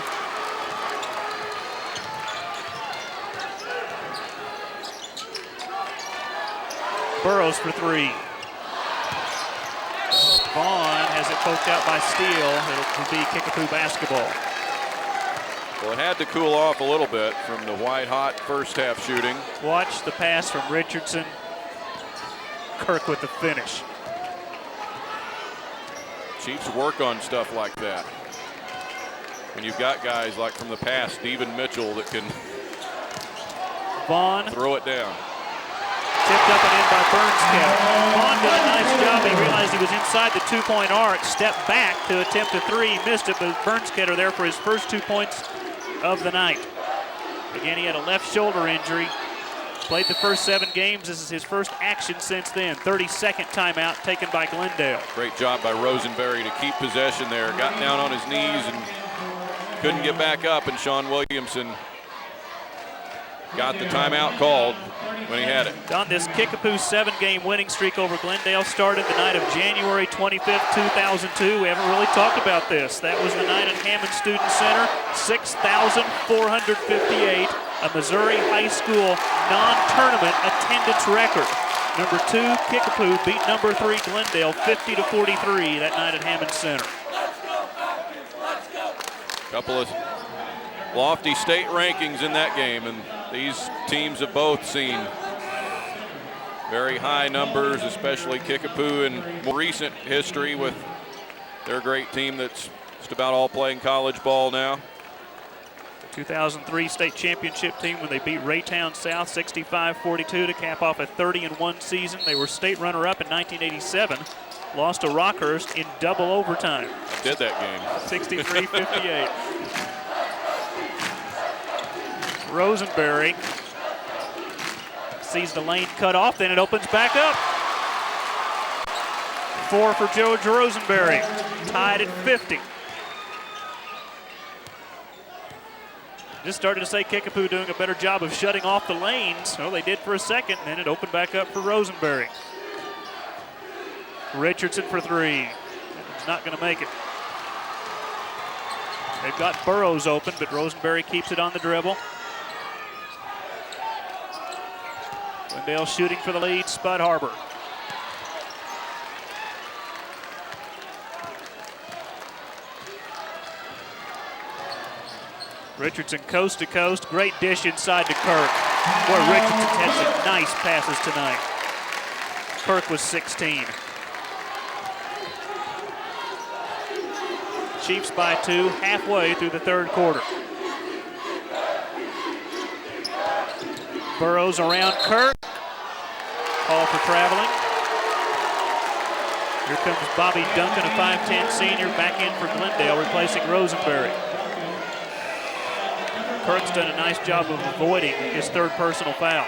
Burrows for three. Vaughn has it poked out by Steele. It'll be Kickapoo basketball. Well, it had to cool off a little bit from the white-hot first half shooting. Watch the pass from Richardson. Kirk with the finish. Chiefs work on stuff like that. When you've got guys like from the past, Steven Mitchell, that can Vaughn throw it down. tipped up and in by Bernstetter. Vaughn did a nice job. He realized he was inside the two-point arc, stepped back to attempt a three, missed it, but Bernstetter there for his first 2 points of the night. Again, he had a left shoulder injury. Played the first 7 games. This is his first action since then. 32nd timeout taken by Glendale. Great job by Rosenberry to keep possession there. Got down on his knees and couldn't get back up, and Sean Williamson got the timeout called when he had it. On this Kickapoo 7-game winning streak over Glendale started the night of January 25th, 2002. We haven't really talked about this. That was the night at Hammond Student Center, 6,458, a Missouri high school non-tournament attendance record. Number 2, Kickapoo beat number 3, Glendale, 50-43 that night at Hammond Center. Couple of lofty state rankings in that game, and these teams have both seen very high numbers, especially Kickapoo in more recent history with their great team that's just about all playing college ball now. The 2003 state championship team when they beat Raytown South 65-42 to cap off a 30-1 season. They were state runner-up in 1987. Lost to Rockhurst in double overtime. I did that game. 63-58. Rosenberry sees the lane cut off, then it opens back up. 4 for George Rosenberry, tied at 50. Just started to say Kickapoo doing a better job of shutting off the lanes. Well, they did for a second, then it opened back up for Rosenberry. Richardson for 3. He's not going to make it. They've got Burrows open, but Rosenberry keeps it on the dribble. Glendale shooting for the lead, Spud Harbor. Richardson coast to coast, great dish inside to Kirk. Boy, Richardson's had some nice passes tonight. Kirk was 16. Chiefs by 2 halfway through the third quarter. Burrows around Kirk. Call for traveling. Here comes Bobby Duncan, a 5'10 senior, back in for Glendale, replacing Rosenberry. Kirk's done a nice job of avoiding his third personal foul.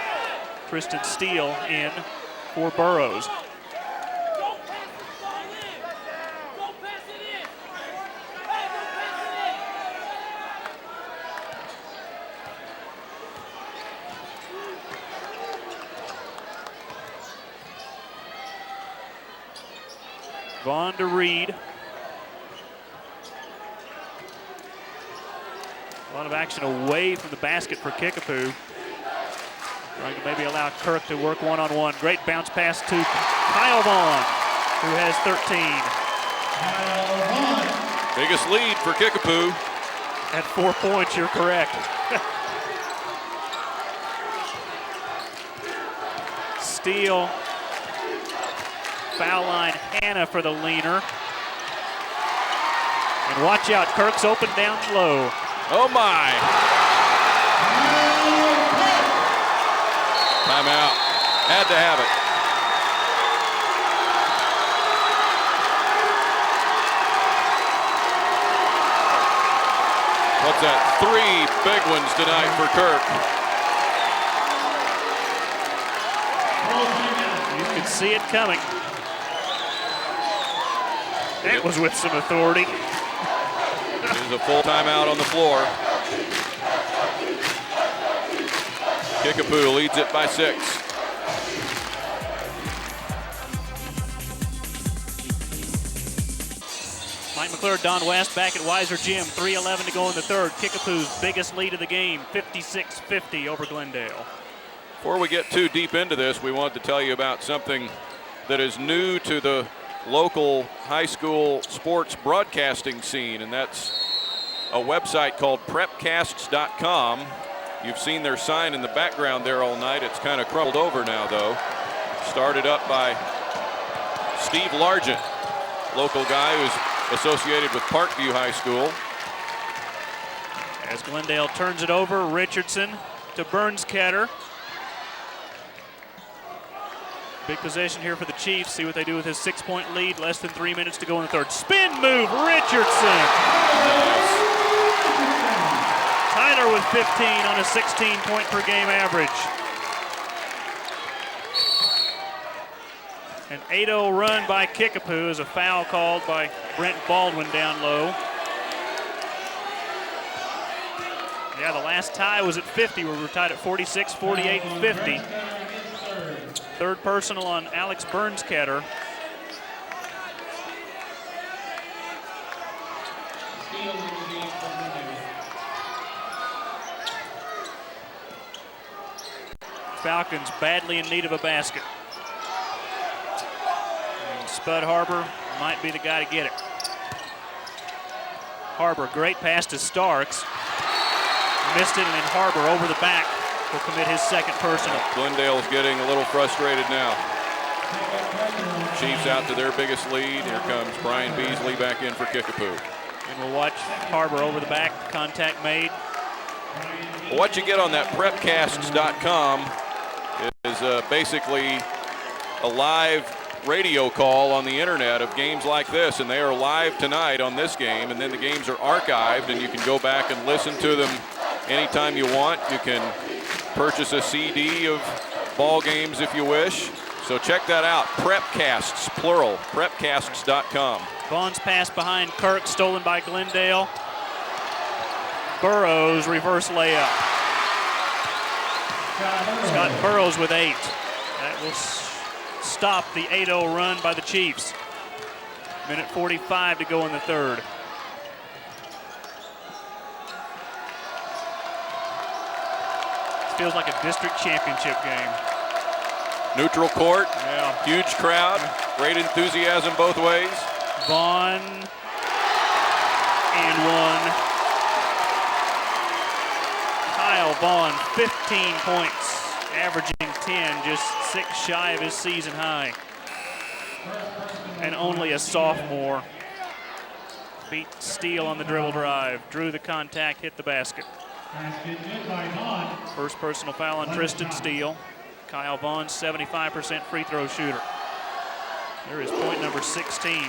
Tristan Steele in for Burrows. Vaughn to Reed. A lot of action away from the basket for Kickapoo. Trying to maybe allow Kirk to work one-on-one. Great bounce pass to Kyle Vaughn, who has 13. Biggest lead for Kickapoo. At 4 points, you're correct. Steele. Foul line, Hannah for the leaner. And watch out, Kirk's open down low. Oh my. Timeout. Had to have it. What's that? 3 big ones tonight for Kirk. You could see it coming. That was with some authority. There's a full timeout on the floor. Kickapoo leads it by 6. Mike McClure, Don West back at Weiser Gym. 3:11 to go in the third. Kickapoo's biggest lead of the game, 56-50 over Glendale. Before we get too deep into this, we wanted to tell you about something that is new to the local high school sports broadcasting scene, and that's a website called prepcasts.com. You've seen their sign in the background there all night. It's kind of crumbled over now, though. Started up by Steve Largent, local guy who's associated with Parkview High School. As Glendale turns it over, Richardson to Burnskatter. Big possession here for the Chiefs. See what they do with his 6-point lead. Less than 3 minutes to go in the third. Spin move, Richardson. Tyler with 15 on a 16-point per game average. An 8-0 run by Kickapoo as a foul called by Brent Baldwin down low. Yeah, the last tie was at 50. We were tied at 46, 48, and 50. Third personal on Alex Burnskatter. Falcons badly in need of a basket. And Spud Harbor might be the guy to get it. Harbor, great pass to Starks. Missed it, and then Harbor over the back will commit his second personal. Glendale's getting a little frustrated now. Chiefs out to their biggest lead. Here comes Brian Beasley back in for Kickapoo. And we'll watch Harbor over the back, contact made. Well, what you get on that prepcasts.com is basically a live radio call on the internet of games like this, and they are live tonight on this game, and then the games are archived, and you can go back and listen to them anytime you want. You can purchase a CD of ball games if you wish. So check that out. Prepcasts, plural, prepcasts.com. Vaughn's pass behind Kirk, stolen by Glendale. Burrows, reverse layup. Scott Burrows with 8. That will stop the 8-0 run by the Chiefs. Minute 45 to go in the third. Feels like a district championship game. Neutral court, yeah. Huge crowd, great enthusiasm both ways. Vaughn and one. Kyle Vaughn, 15 points, averaging 10, just 6 shy of his season high. And only a sophomore. Beat Steele on the dribble drive, drew the contact, hit the basket. First personal foul on Tristan Steele. Kyle Vaughn, 75% free throw shooter. There is point number 16.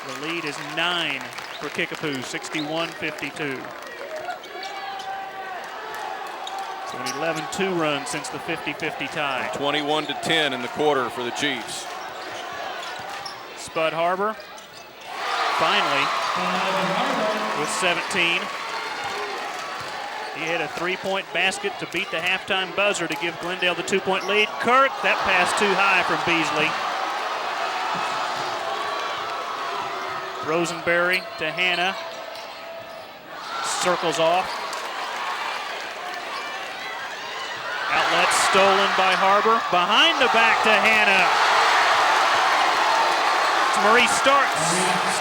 The lead is 9 for Kickapoo, 61-52. So an 11-2 run since the 50-50 tie. 21-10 in the quarter for the Chiefs. Spud Harbor finally with 17. He hit a three-point basket to beat the halftime buzzer to give Glendale the 2-point lead. Kirk, that pass too high from Beasley. Rosenberry to Hannah. Circles off. Outlet stolen by Harbor. Behind the back to Hannah. It's Marie Starks.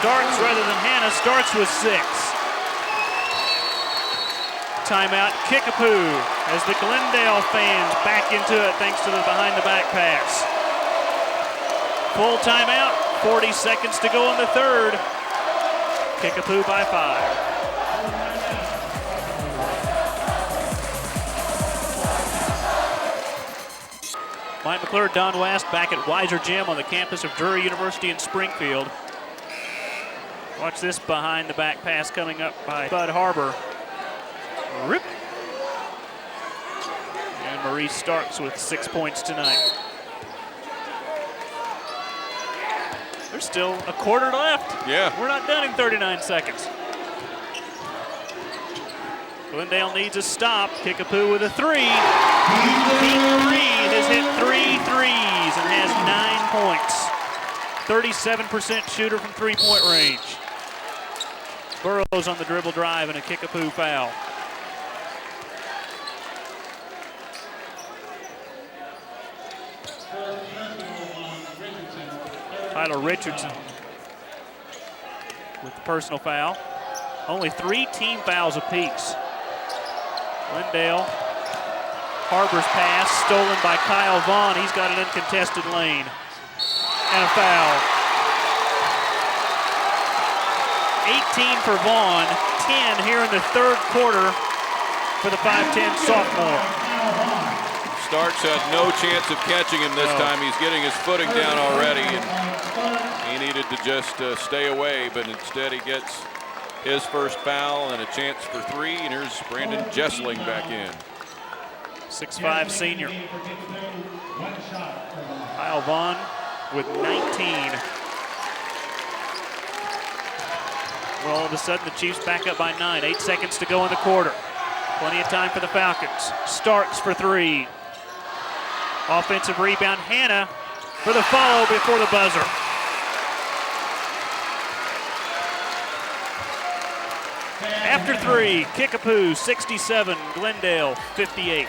Starks rather than Hannah. Starks with 6. Timeout, Kickapoo, as the Glendale fans back into it thanks to the behind-the-back pass. Full timeout, 40 seconds to go in the third. Kickapoo by 5. Mike McClure, Don West back at Weiser Gym on the campus of Drury University in Springfield. Watch this behind-the-back pass coming up by Bud Harbor. Rip. And Marie Starks with 6 points tonight. There's still a quarter left. Yeah. We're not done in 39 seconds. Glendale needs a stop. Kickapoo with a 3. Pete Reed has hit 3 threes and has 9 points. 37% shooter from three-point range. Burrows on the dribble drive and a Kickapoo foul. Tyler Richardson with the personal foul. Only 3 team fouls apiece. Glendale, Harbor's pass stolen by Kyle Vaughn. He's got an uncontested lane. And a foul. 18 for Vaughn, 10 here in the third quarter for the 5'10 sophomore. Starks had no chance of catching him this time. He's getting his footing down already, and he needed to just stay away, but instead he gets his first foul and a chance for 3, and here's Brandon Jessling back in. 6'5 senior. Kyle Vaughn with 19. Well, all of a sudden the Chiefs back up by 9. 8 seconds to go in the quarter. Plenty of time for the Falcons. Starks for 3. Offensive rebound, Hannah for the follow before the buzzer. After 3, Kickapoo 67, Glendale 58.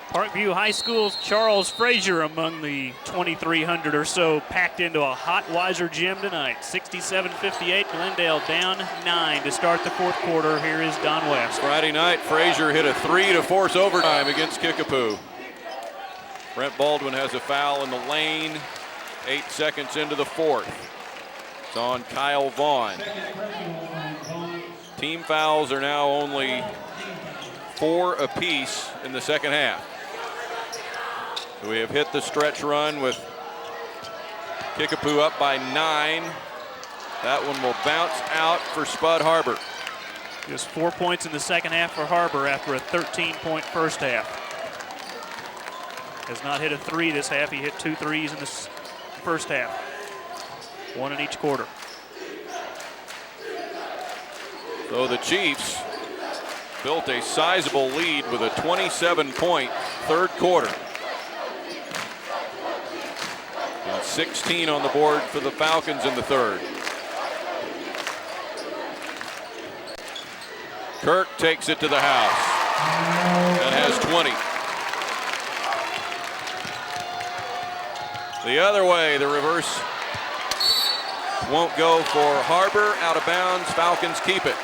Parkview High School's Charles Frazier among the 2,300 or so packed into a hot Weiser Gym tonight. 67-58, Glendale down 9 to start the fourth quarter. Here is Don West. Friday night, Frazier hit a 3 to force overtime against Kickapoo. Brent Baldwin has a foul in the lane. 8 seconds into the fourth. It's on Kyle Vaughn. Team fouls are now only 4 apiece in the second half. So we have hit the stretch run with Kickapoo up by 9. That one will bounce out for Spud Harbor. Just 4 points in the second half for Harbor after a 13-point first half. Has not hit a 3 this half. He hit 2 threes in the first half. 1 in each quarter. So the Chiefs built a sizable lead with a 27-point third quarter. And 16 on the board for the Falcons in the third. Kirk takes it to the house and has 20. The other way, the reverse won't go for Harbor. Out of bounds, Falcons keep it.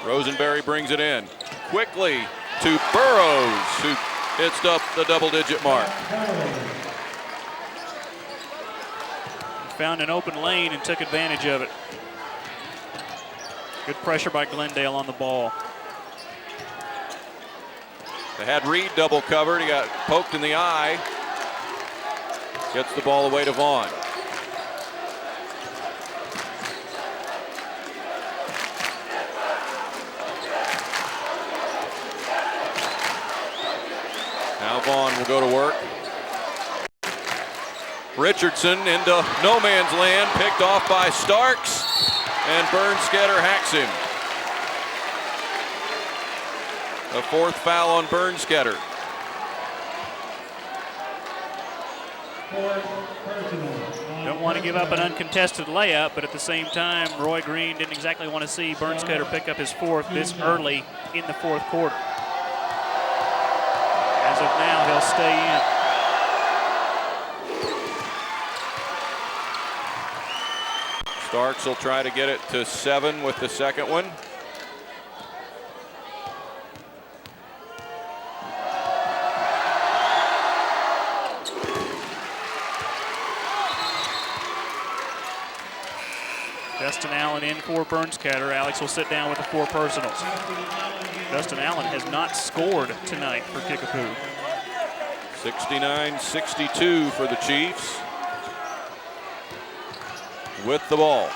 Rosenberry brings it in quickly to Burrows, who hits up the double-digit mark. Found an open lane and took advantage of it. Good pressure by Glendale on the ball. They had Reed double covered. He got poked in the eye. Gets the ball away to Vaughn. Now Vaughn will go to work. Richardson into no man's land, picked off by Starks, and Bernskeder hacks him. A fourth foul on Bernskeder. Don't want to give up an uncontested layup, but at the same time, Roy Green didn't exactly want to see Bernskeder pick up his fourth this early in the fourth quarter. As of now, he'll stay in. Starks will try to get it to 7 with the second one. Justin Allen in for Bernskeder. Alex will sit down with the 4 personals. Justin Allen has not scored tonight for Kickapoo. 69-62 for the Chiefs. With the ball.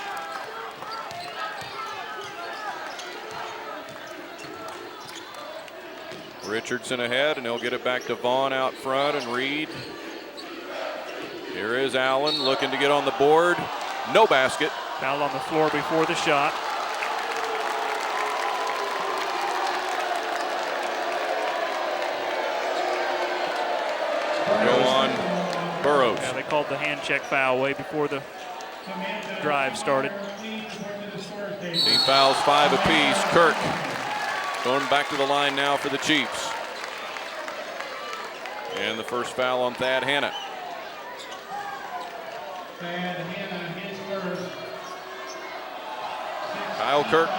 Richardson ahead, and he'll get it back to Vaughn out front, and Reed. Here is Allen looking to get on the board. No basket. Foul on the floor before the shot. Go on Burrows. Yeah, they called the hand check foul way before the drive started. Team fouls 5 apiece. Kirk going back to the line now for the Chiefs. And the first foul on Thad Hanna. Kyle Kirk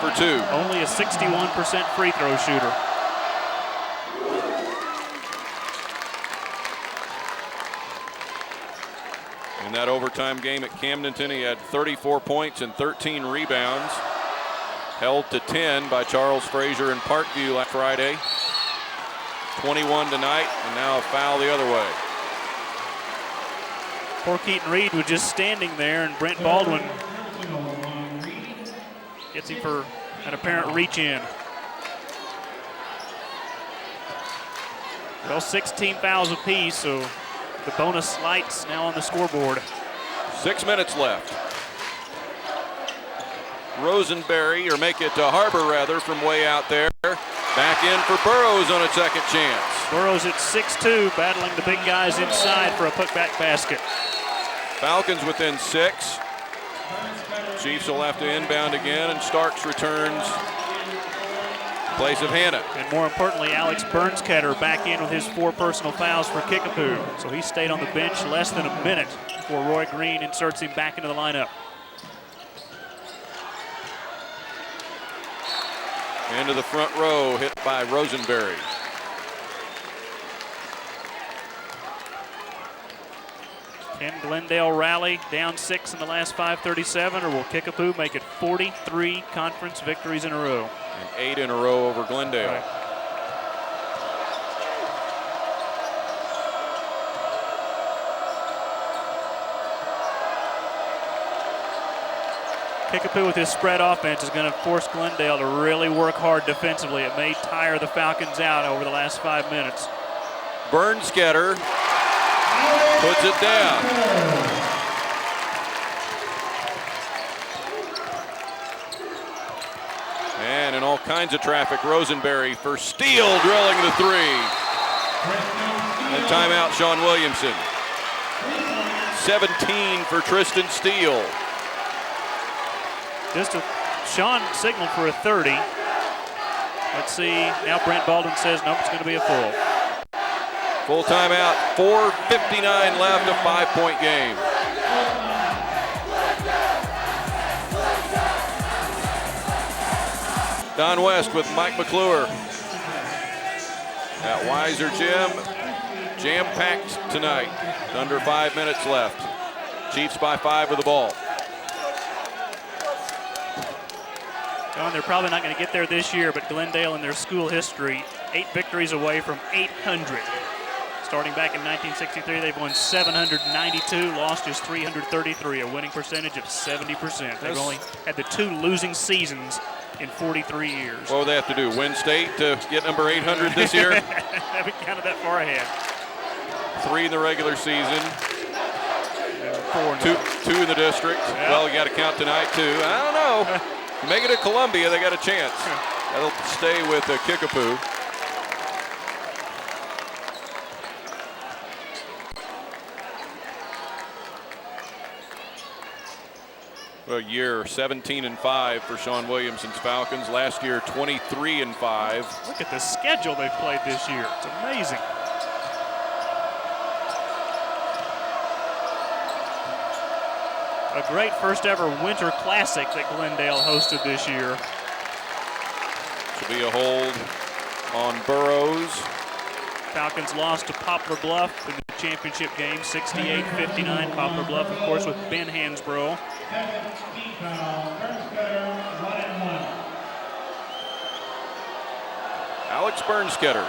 for 2. Only a 61% free throw shooter. In that overtime game at Camdenton, he had 34 points and 13 rebounds. Held to 10 by Charles Frazier in Parkview last Friday. 21 tonight, and now a foul the other way. Poor Keaton Reed was just standing there, and Brent Baldwin gets him for an apparent reach in. Well, 16 fouls apiece, so the bonus lights now on the scoreboard. 6 minutes left. Rosenberry, or make it to Harbor rather, from way out there. Back in for Burrows on a second chance. Burrows at 6'2", battling the big guys inside for a putback basket. Falcons within 6. Chiefs will have to inbound again, and Starks returns in place of Hanna. And more importantly, Alex Bernskeder back in with his 4 personal fouls for Kickapoo. So he stayed on the bench less than a minute before Roy Green inserts him back into the lineup. Into the front row, hit by Rosenberry. Can Glendale rally down 6 in the last 5:37, or will Kickapoo make it 43 conference victories in a row? And 8 in a row over Glendale. Right. Kickapoo with his spread offense is going to force Glendale to really work hard defensively. It may tire the Falcons out over the last 5 minutes. Bernskeder puts it down. And in all kinds of traffic, Rosenberry for steal, drilling the 3. And timeout, Sean Williamson. 17 for Tristan Steele. Sean signaled for a 30. Let's see. Now Brent Baldwin says, nope, it's going to be a full. Full timeout, 4:59 left, a 5-point game. Don West with Mike McClure at Weiser Gym. Jam-packed tonight. Under 5 minutes left. Chiefs by 5 with the ball. John, they're probably not going to get there this year, but Glendale in their school history 8 victories away from 800. Starting back in 1963, they've won 792, lost just 333, a winning percentage of 70%. They've only had the 2 losing seasons in 43 years. What would they have to do, win state to get number 800 this year? Haven't counted that far ahead. 3 in the regular season. 4 two in the district. Yep. Well, you got to count tonight too. I don't know. Make it to Columbia, they got a chance. That'll stay with Kickapoo. A year 17-5 for Sean Williamson's Falcons. Last year 23-5. Look at the schedule they've played this year. It's amazing. A great first ever Winter Classic that Glendale hosted this year. Should be a hold on Burrows. Falcons lost to Poplar Bluff in the championship game, 68-59. Poplar Bluff, of course, with Ben Hansbrough. Alex Bernstetter.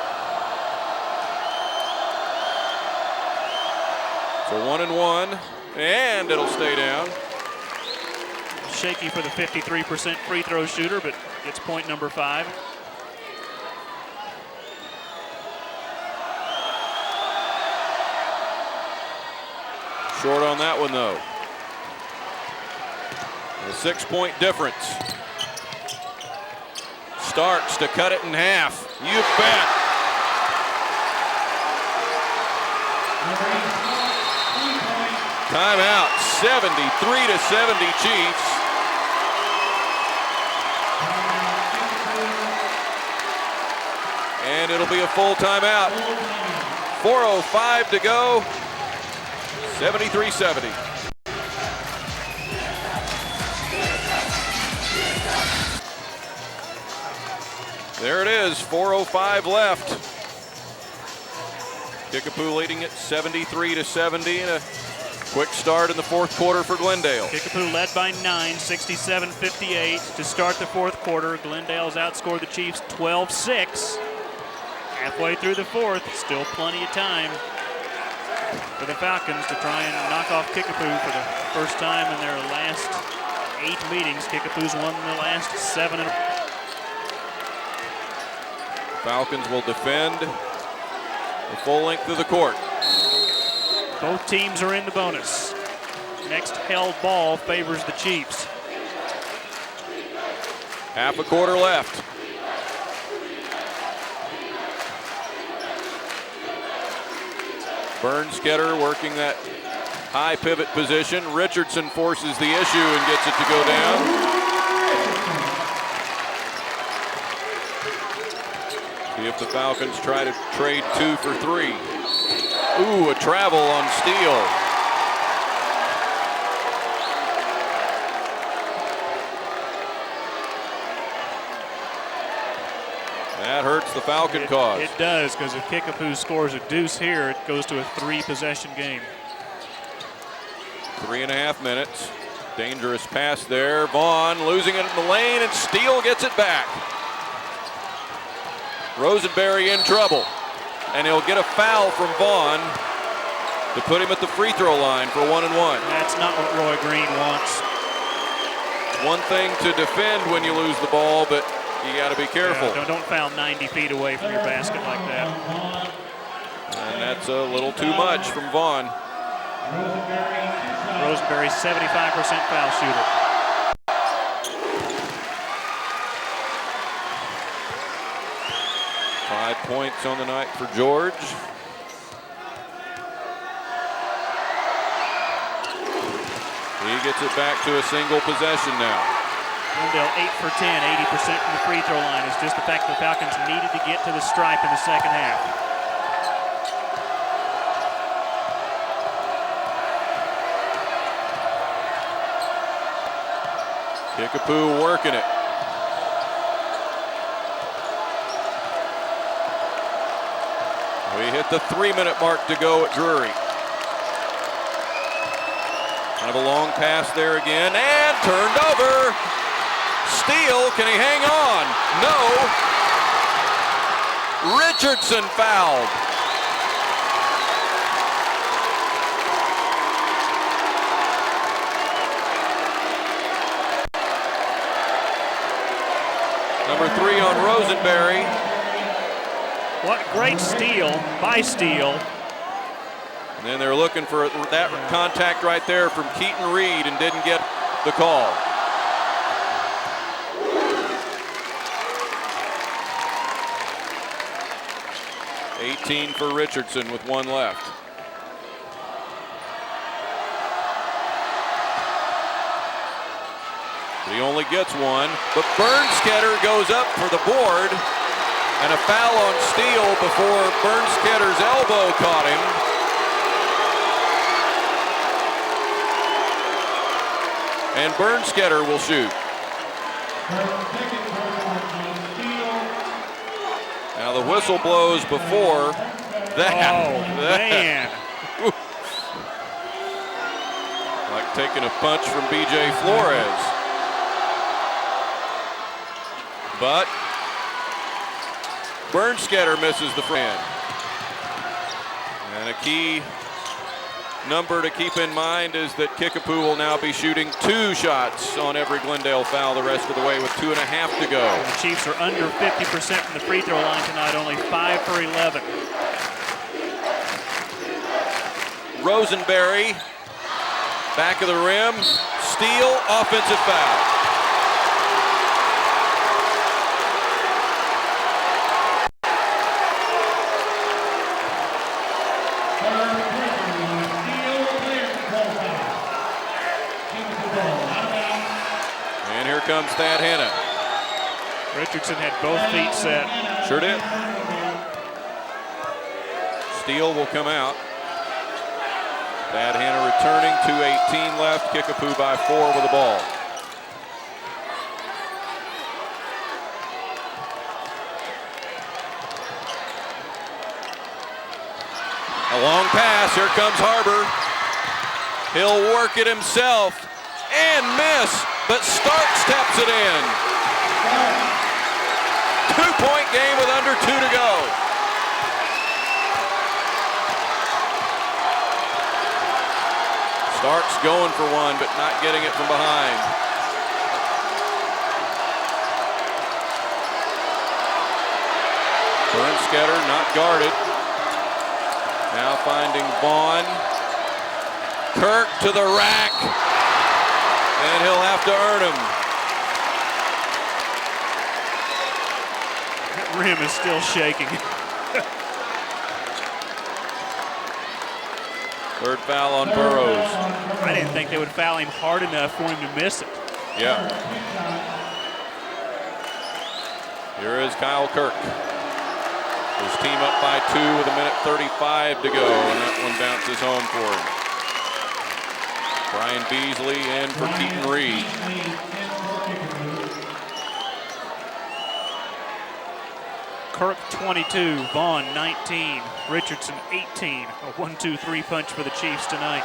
So 1-1, and it'll stay down. Shaky for the 53% free throw shooter, but gets point number 5. Short on that one, though. A 6-point difference. Starks to cut it in half. You bet. Timeout, 73-70 Chiefs. And it'll be a full timeout. 4:05 to go. 73-70. There it is, 4:05 left. Kickapoo leading it 73-70, and a quick start in the fourth quarter for Glendale. Kickapoo led by 9, 67-58 to start the fourth quarter. Glendale's outscored the Chiefs 12-6. Halfway through the fourth, still plenty of time for the Falcons to try and knock off Kickapoo for the first time in their last 8 meetings. Kickapoo's won the last 7. Falcons will defend the full length of the court. Both teams are in the bonus. Next held ball favors the Chiefs. Half a quarter left. Bernstetter working that high pivot position. Richardson forces the issue and gets it to go down. See if the Falcons try to trade 2 for 3. Ooh, a travel on steal. That hurts the Falcon cause. It does, because if Kickapoo scores a deuce here, it goes to a 3-possession game. 3.5 minutes. Dangerous pass there. Vaughn losing it in the lane, and Steele gets it back. Rosenberry in trouble, and he'll get a foul from Vaughn to put him at the free throw line for 1-1. That's not what Roy Green wants. One thing to defend when you lose the ball, but you got to be careful. Yeah, don't foul 90 feet away from your basket like that. And that's a little too much from Vaughn. Rosenberry's 75% foul shooter. Five points on the night for George. He gets it back to a single possession now. Glendale 8 for 10, 80% from the free throw line. It's just the fact the Falcons needed to get to the stripe in the second half. Kickapoo working it. We hit the 3-minute mark to go at Drury. Kind of a long pass there again, and turned over. Steele, can he hang on? No. Richardson fouled. Number 3 on Rosenberry. What great steal by Steele. And then they're looking for that contact right there from Keaton Reed and didn't get the call. $18 for Richardson with 1 left. But he only gets 1, but Bernsketter goes up for the board, and a foul on Steele before Bernsketter's elbow caught him. And Bernsketter will shoot. Now the whistle blows before that. Oh, man. Like taking a punch from B.J. Flores. But Bernsketter misses the front. And a key number to keep in mind is that Kickapoo will now be shooting 2 shots on every Glendale foul the rest of the way with 2.5 to go. The Chiefs are under 50% from the free throw line tonight, only 5 for 11. Rosenberry, back of the rim, Steele, offensive foul. And here comes Thad Hanna. Richardson had both feet set. Sure did. Steele will come out. Thad Hanna returning, 2:18 left. Kickapoo by 4 with the ball. A long pass, here comes Harbor. He'll work it himself and miss, but Starks taps it in. 2-point game with under 2 to go. Starks going for 1, but not getting it from behind. Bernsketter not guarded. Now finding Vaughn. Kirk to the rack. And he'll have to earn him. That rim is still shaking. Third foul on Burrows. I didn't think they would foul him hard enough for him to miss it. Yeah. Here is Kyle Kirk. His team up by 2 with 1:35 to go, and that one bounces home for him. Brian Beasley in for Keaton Reed. Kirk 22, Vaughn 19, Richardson 18. A 1-2-3 punch for the Chiefs tonight.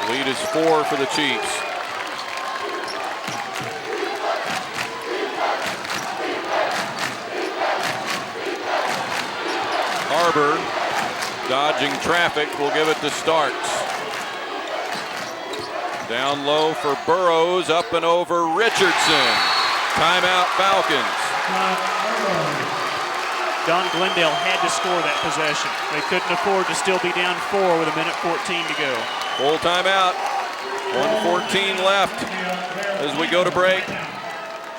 The lead is 4 for the Chiefs. Harbor dodging traffic will give it to Starks. Down low for Burrows, up and over Richardson. Timeout Falcons. Don Glendale had to score that possession. They couldn't afford to still be down 4 with 1:14 to go. Full timeout. 1:14 left as we go to break.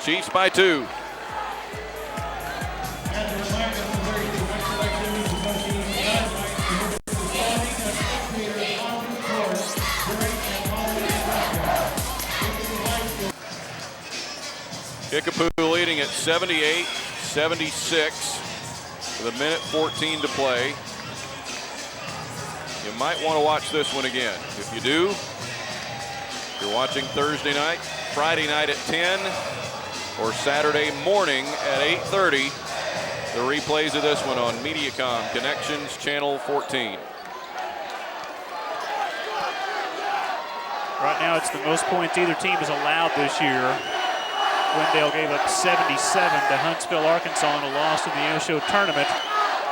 Chiefs by 2. Kickapoo leading at 78-76 with 1:14 to play. You might want to watch this one again. If you do, if you're watching Thursday night, Friday night at 10, or Saturday morning at 8:30, the replays of this one on Mediacom Connections Channel 14. Right Right now, it's the most points either team has allowed this year. Glendale gave up 77 to Huntsville, Arkansas in a loss in the Osho tournament.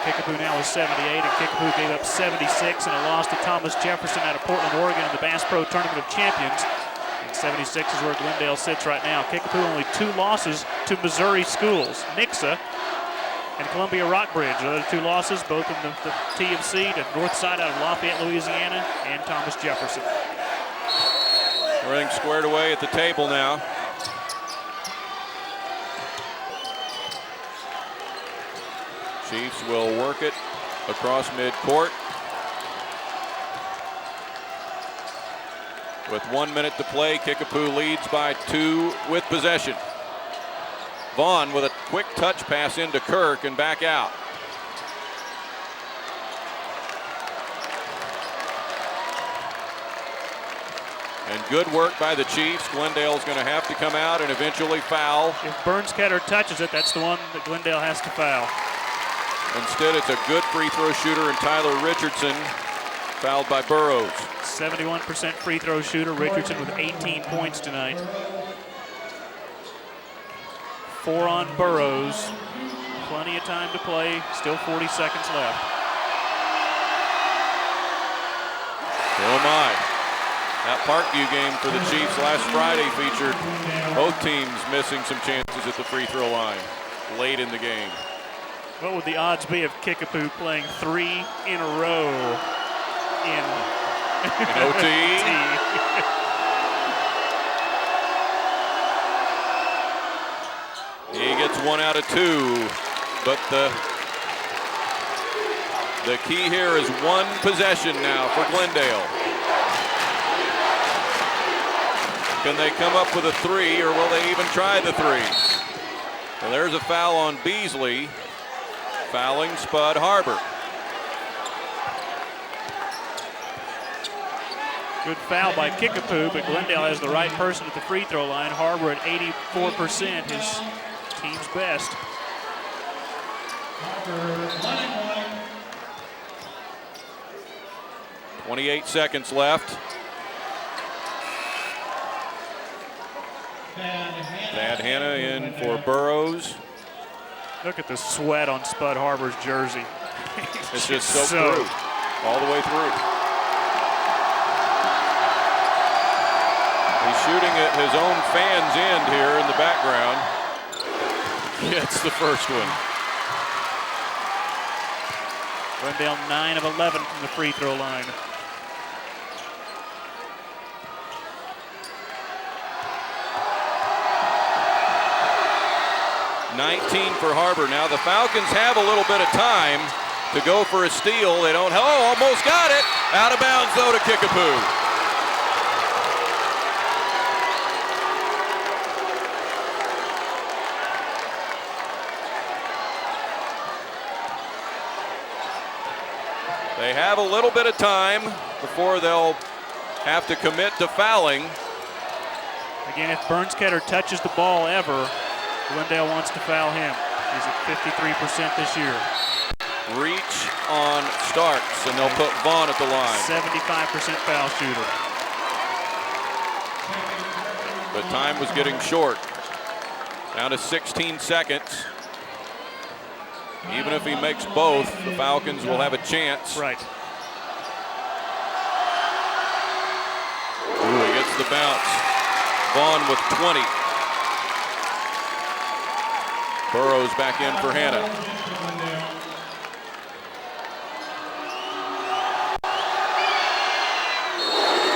Kickapoo now is 78, and Kickapoo gave up 76 in a loss to Thomas Jefferson out of Portland, Oregon in the Bass Pro Tournament of Champions. And 76 is where Glendale sits right now. Kickapoo only 2 losses to Missouri schools, Nixa and Columbia Rockbridge. The other 2 losses, both in the TFC to Northside out of Lafayette, Louisiana, and Thomas Jefferson. Everything squared away at the table now. Chiefs will work it across midcourt. With 1 minute to play, Kickapoo leads by 2 with possession. Vaughn with a quick touch pass into Kirk and back out. And good work by the Chiefs. Glendale's going to have to come out and eventually foul. If Burnskatter touches it, that's the one that Glendale has to foul. Instead, it's a good free throw shooter in Tyler Richardson, fouled by Burrows. 71% free throw shooter. Richardson with 18 points tonight. 4 on Burrows. Plenty of time to play. Still 40 seconds left. Oh my. That Parkview game for the Chiefs last Friday featured both teams missing some chances at the free throw line late in the game. What would the odds be of Kickapoo playing 3 in a row in OT? He gets 1 out of 2, but the key here is 1 possession now for Glendale. Can they come up with a 3, or will they even try the 3? Well, there's a foul on Beasley, fouling Spud Harbor. Good foul by Kickapoo, but Glendale has the right person at the free throw line. Harbor at 84%, his team's best. 28 seconds left. Thad Hanna in for Burrows. Look at the sweat on Spud Harbor's jersey. It's just soaked through, all the way through. He's shooting at his own fan's end here in the background. Gets the first one. Glendale 9 of 11 from the free throw line. $19 for Harbor. Now the Falcons have a little bit of time to go for a steal. They don't. Oh, almost got it. Out of bounds though to Kickapoo. They have a little bit of time before they'll have to commit to fouling. Again, if Burnskatter touches the ball ever, Glendale wants to foul him. He's at 53% this year. Reach on Starks, and they'll put Vaughn at the line. 75% foul shooter. But time was getting short. Down to 16 seconds. Even if he makes both, the Falcons will have a chance. Right. Ooh, he gets the bounce. Vaughn with 20. Burrows back in for Hanna.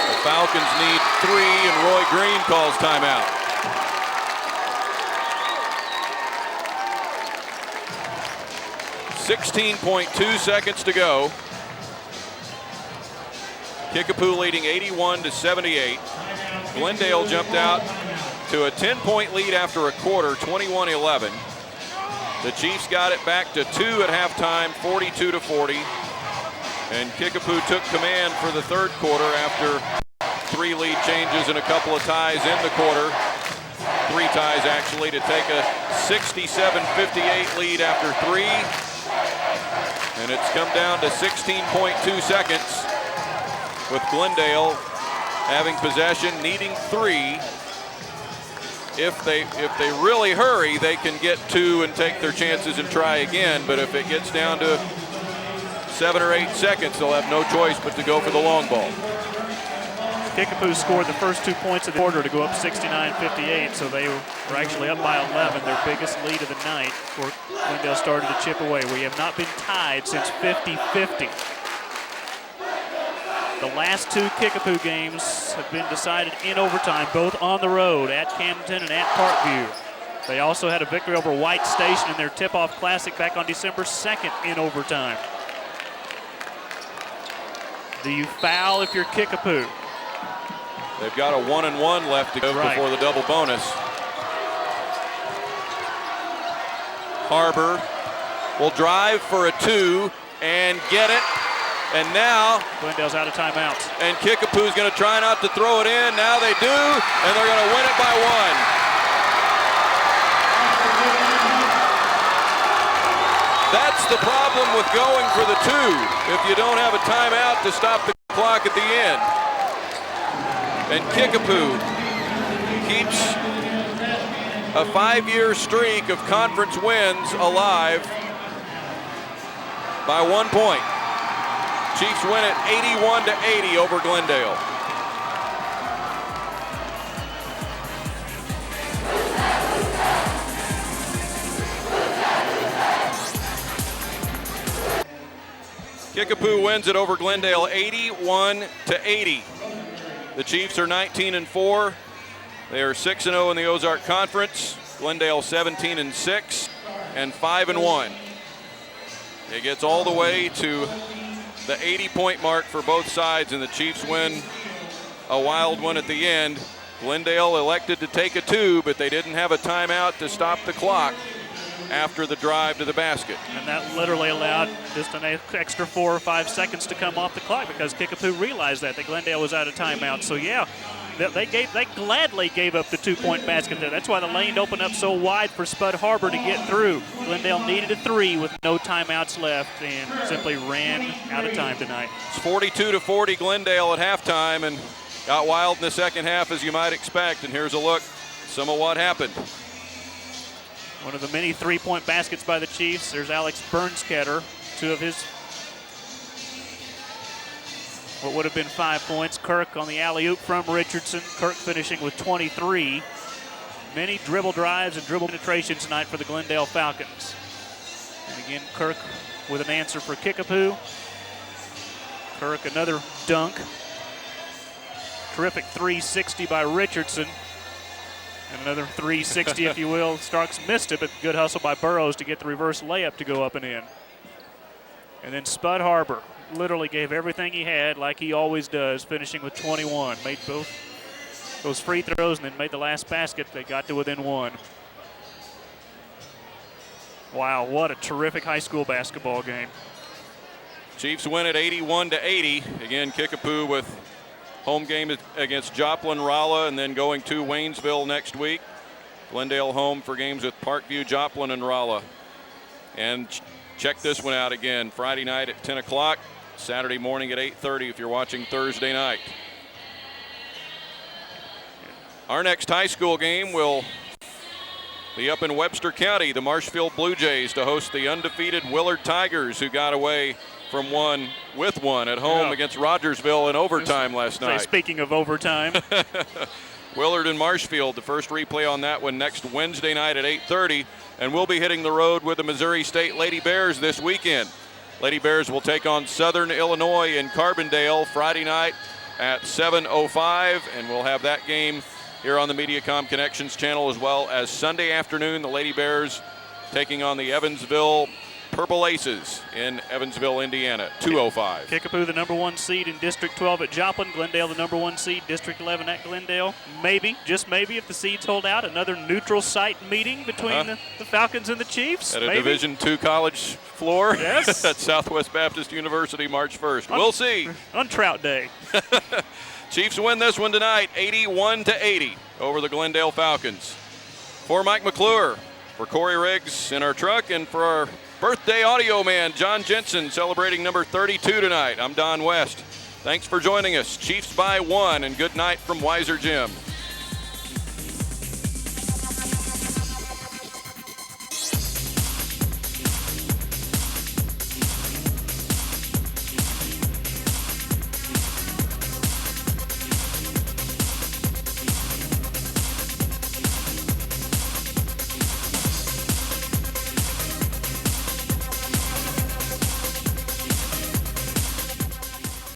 The Falcons need 3, and Roy Green calls timeout. .2 seconds to go. Kickapoo leading 81-78. Glendale jumped out to a 10-point lead after a quarter, 21-11. The Chiefs got it back to 2 at halftime, 42-40. And Kickapoo took command for the third quarter after 3 lead changes and a couple of ties in the quarter. 3 ties actually to take a 67-58 lead after 3. And it's come down to 16.2 seconds with Glendale having possession, needing 3. If they really hurry, they can get 2 and take their chances and try again. But if it gets down to 7 or 8 seconds, they'll have no choice but to go for the long ball. Kickapoo scored the first 2 points of the quarter to go up 69-58, so they were actually up by 11, their biggest lead of the night, before Glendale started to chip away. We have not been tied since 50-50. The last 2 Kickapoo games have been decided in overtime, both on the road at Camden and at Parkview. They also had a victory over White Station in their tip-off classic back on December 2nd in overtime. Do you foul if you're Kickapoo? They've got a 1-and-1 left to go before the double bonus. Harbor will drive for a 2 and get it. And now Glendale's out of timeouts. And Kickapoo's going to try not to throw it in. Now they do, and they're going to win it by 1. That's the problem with going for the 2 if you don't have a timeout to stop the clock at the end. And Kickapoo keeps a 5-year streak of conference wins alive by 1 point. Chiefs win it 81-80 over Glendale. Kickapoo wins it over Glendale 81-80. The Chiefs are 19-4. They are 6-0 in the Ozark Conference. Glendale 17-6 and 5-1. It gets all the way to the 80-point mark for both sides, and the Chiefs win a wild one at the end. Glendale elected to take a 2, but they didn't have a timeout to stop the clock after the drive to the basket. And that literally allowed just an extra 4 or 5 seconds to come off the clock because Kickapoo realized that Glendale was out of timeout. So yeah, they gladly gave up the 2-point basket there. That's why the lane opened up so wide for Spud Harbor to get through. Glendale needed a 3 with no timeouts left and simply ran out of time tonight. It's 42-40 Glendale at halftime, and got wild in the second half as you might expect. And here's a look at some of what happened. One of the many 3-point baskets by the Chiefs. There's Alex Bernskatter, 2 of his what would have been 5 points. Kirk on the alley-oop from Richardson. Kirk finishing with 23. Many dribble drives and dribble penetration tonight for the Glendale Falcons. And again, Kirk with an answer for Kickapoo. Kirk another dunk. Terrific 360 by Richardson. And another 360, if you will. Starks missed it, but good hustle by Burrows to get the reverse layup to go up and in. And then Spud Harbor literally gave everything he had, like he always does, finishing with 21. Made both those free throws and then made the last basket. They got to within 1. Wow, what a terrific high school basketball game. Chiefs win it 81-80. Again, Kickapoo with home game against Joplin, Rolla, and then going to Waynesville next week. Glendale home for games with Parkview, Joplin, and Rolla. And check this one out again. Friday night at 10 o'clock. Saturday morning at 8:30 if you're watching Thursday night. Our next high school game will be up in Webster County. The Marshfield Blue Jays to host the undefeated Willard Tigers, who got away from one at home against Rogersville in overtime last night. Speaking of overtime. Willard and Marshfield, the first replay on that one next Wednesday night at 8:30. And we'll be hitting the road with the Missouri State Lady Bears this weekend. Lady Bears will take on Southern Illinois in Carbondale Friday night at 7:05, and we'll have that game here on the Mediacom Connections channel, as well as Sunday afternoon, the Lady Bears taking on the Evansville Purple Aces in Evansville, Indiana, 2:05. Kickapoo, the #1 seed in District 12 at Joplin. Glendale, the #1 seed, District 11 at Glendale. Maybe, just maybe, if the seeds hold out, another neutral site meeting between the Falcons and the Chiefs. At a Division II college floor. Yes. At Southwest Baptist University, March 1st. We'll see. On Trout Day. Chiefs win this one tonight, 81-80 over the Glendale Falcons. For Mike McClure, for Corey Riggs in our truck, and for our birthday audio man, John Jensen, celebrating number 32 tonight. I'm Don West. Thanks for joining us. Chiefs by 1, and good night from Weiser Gym.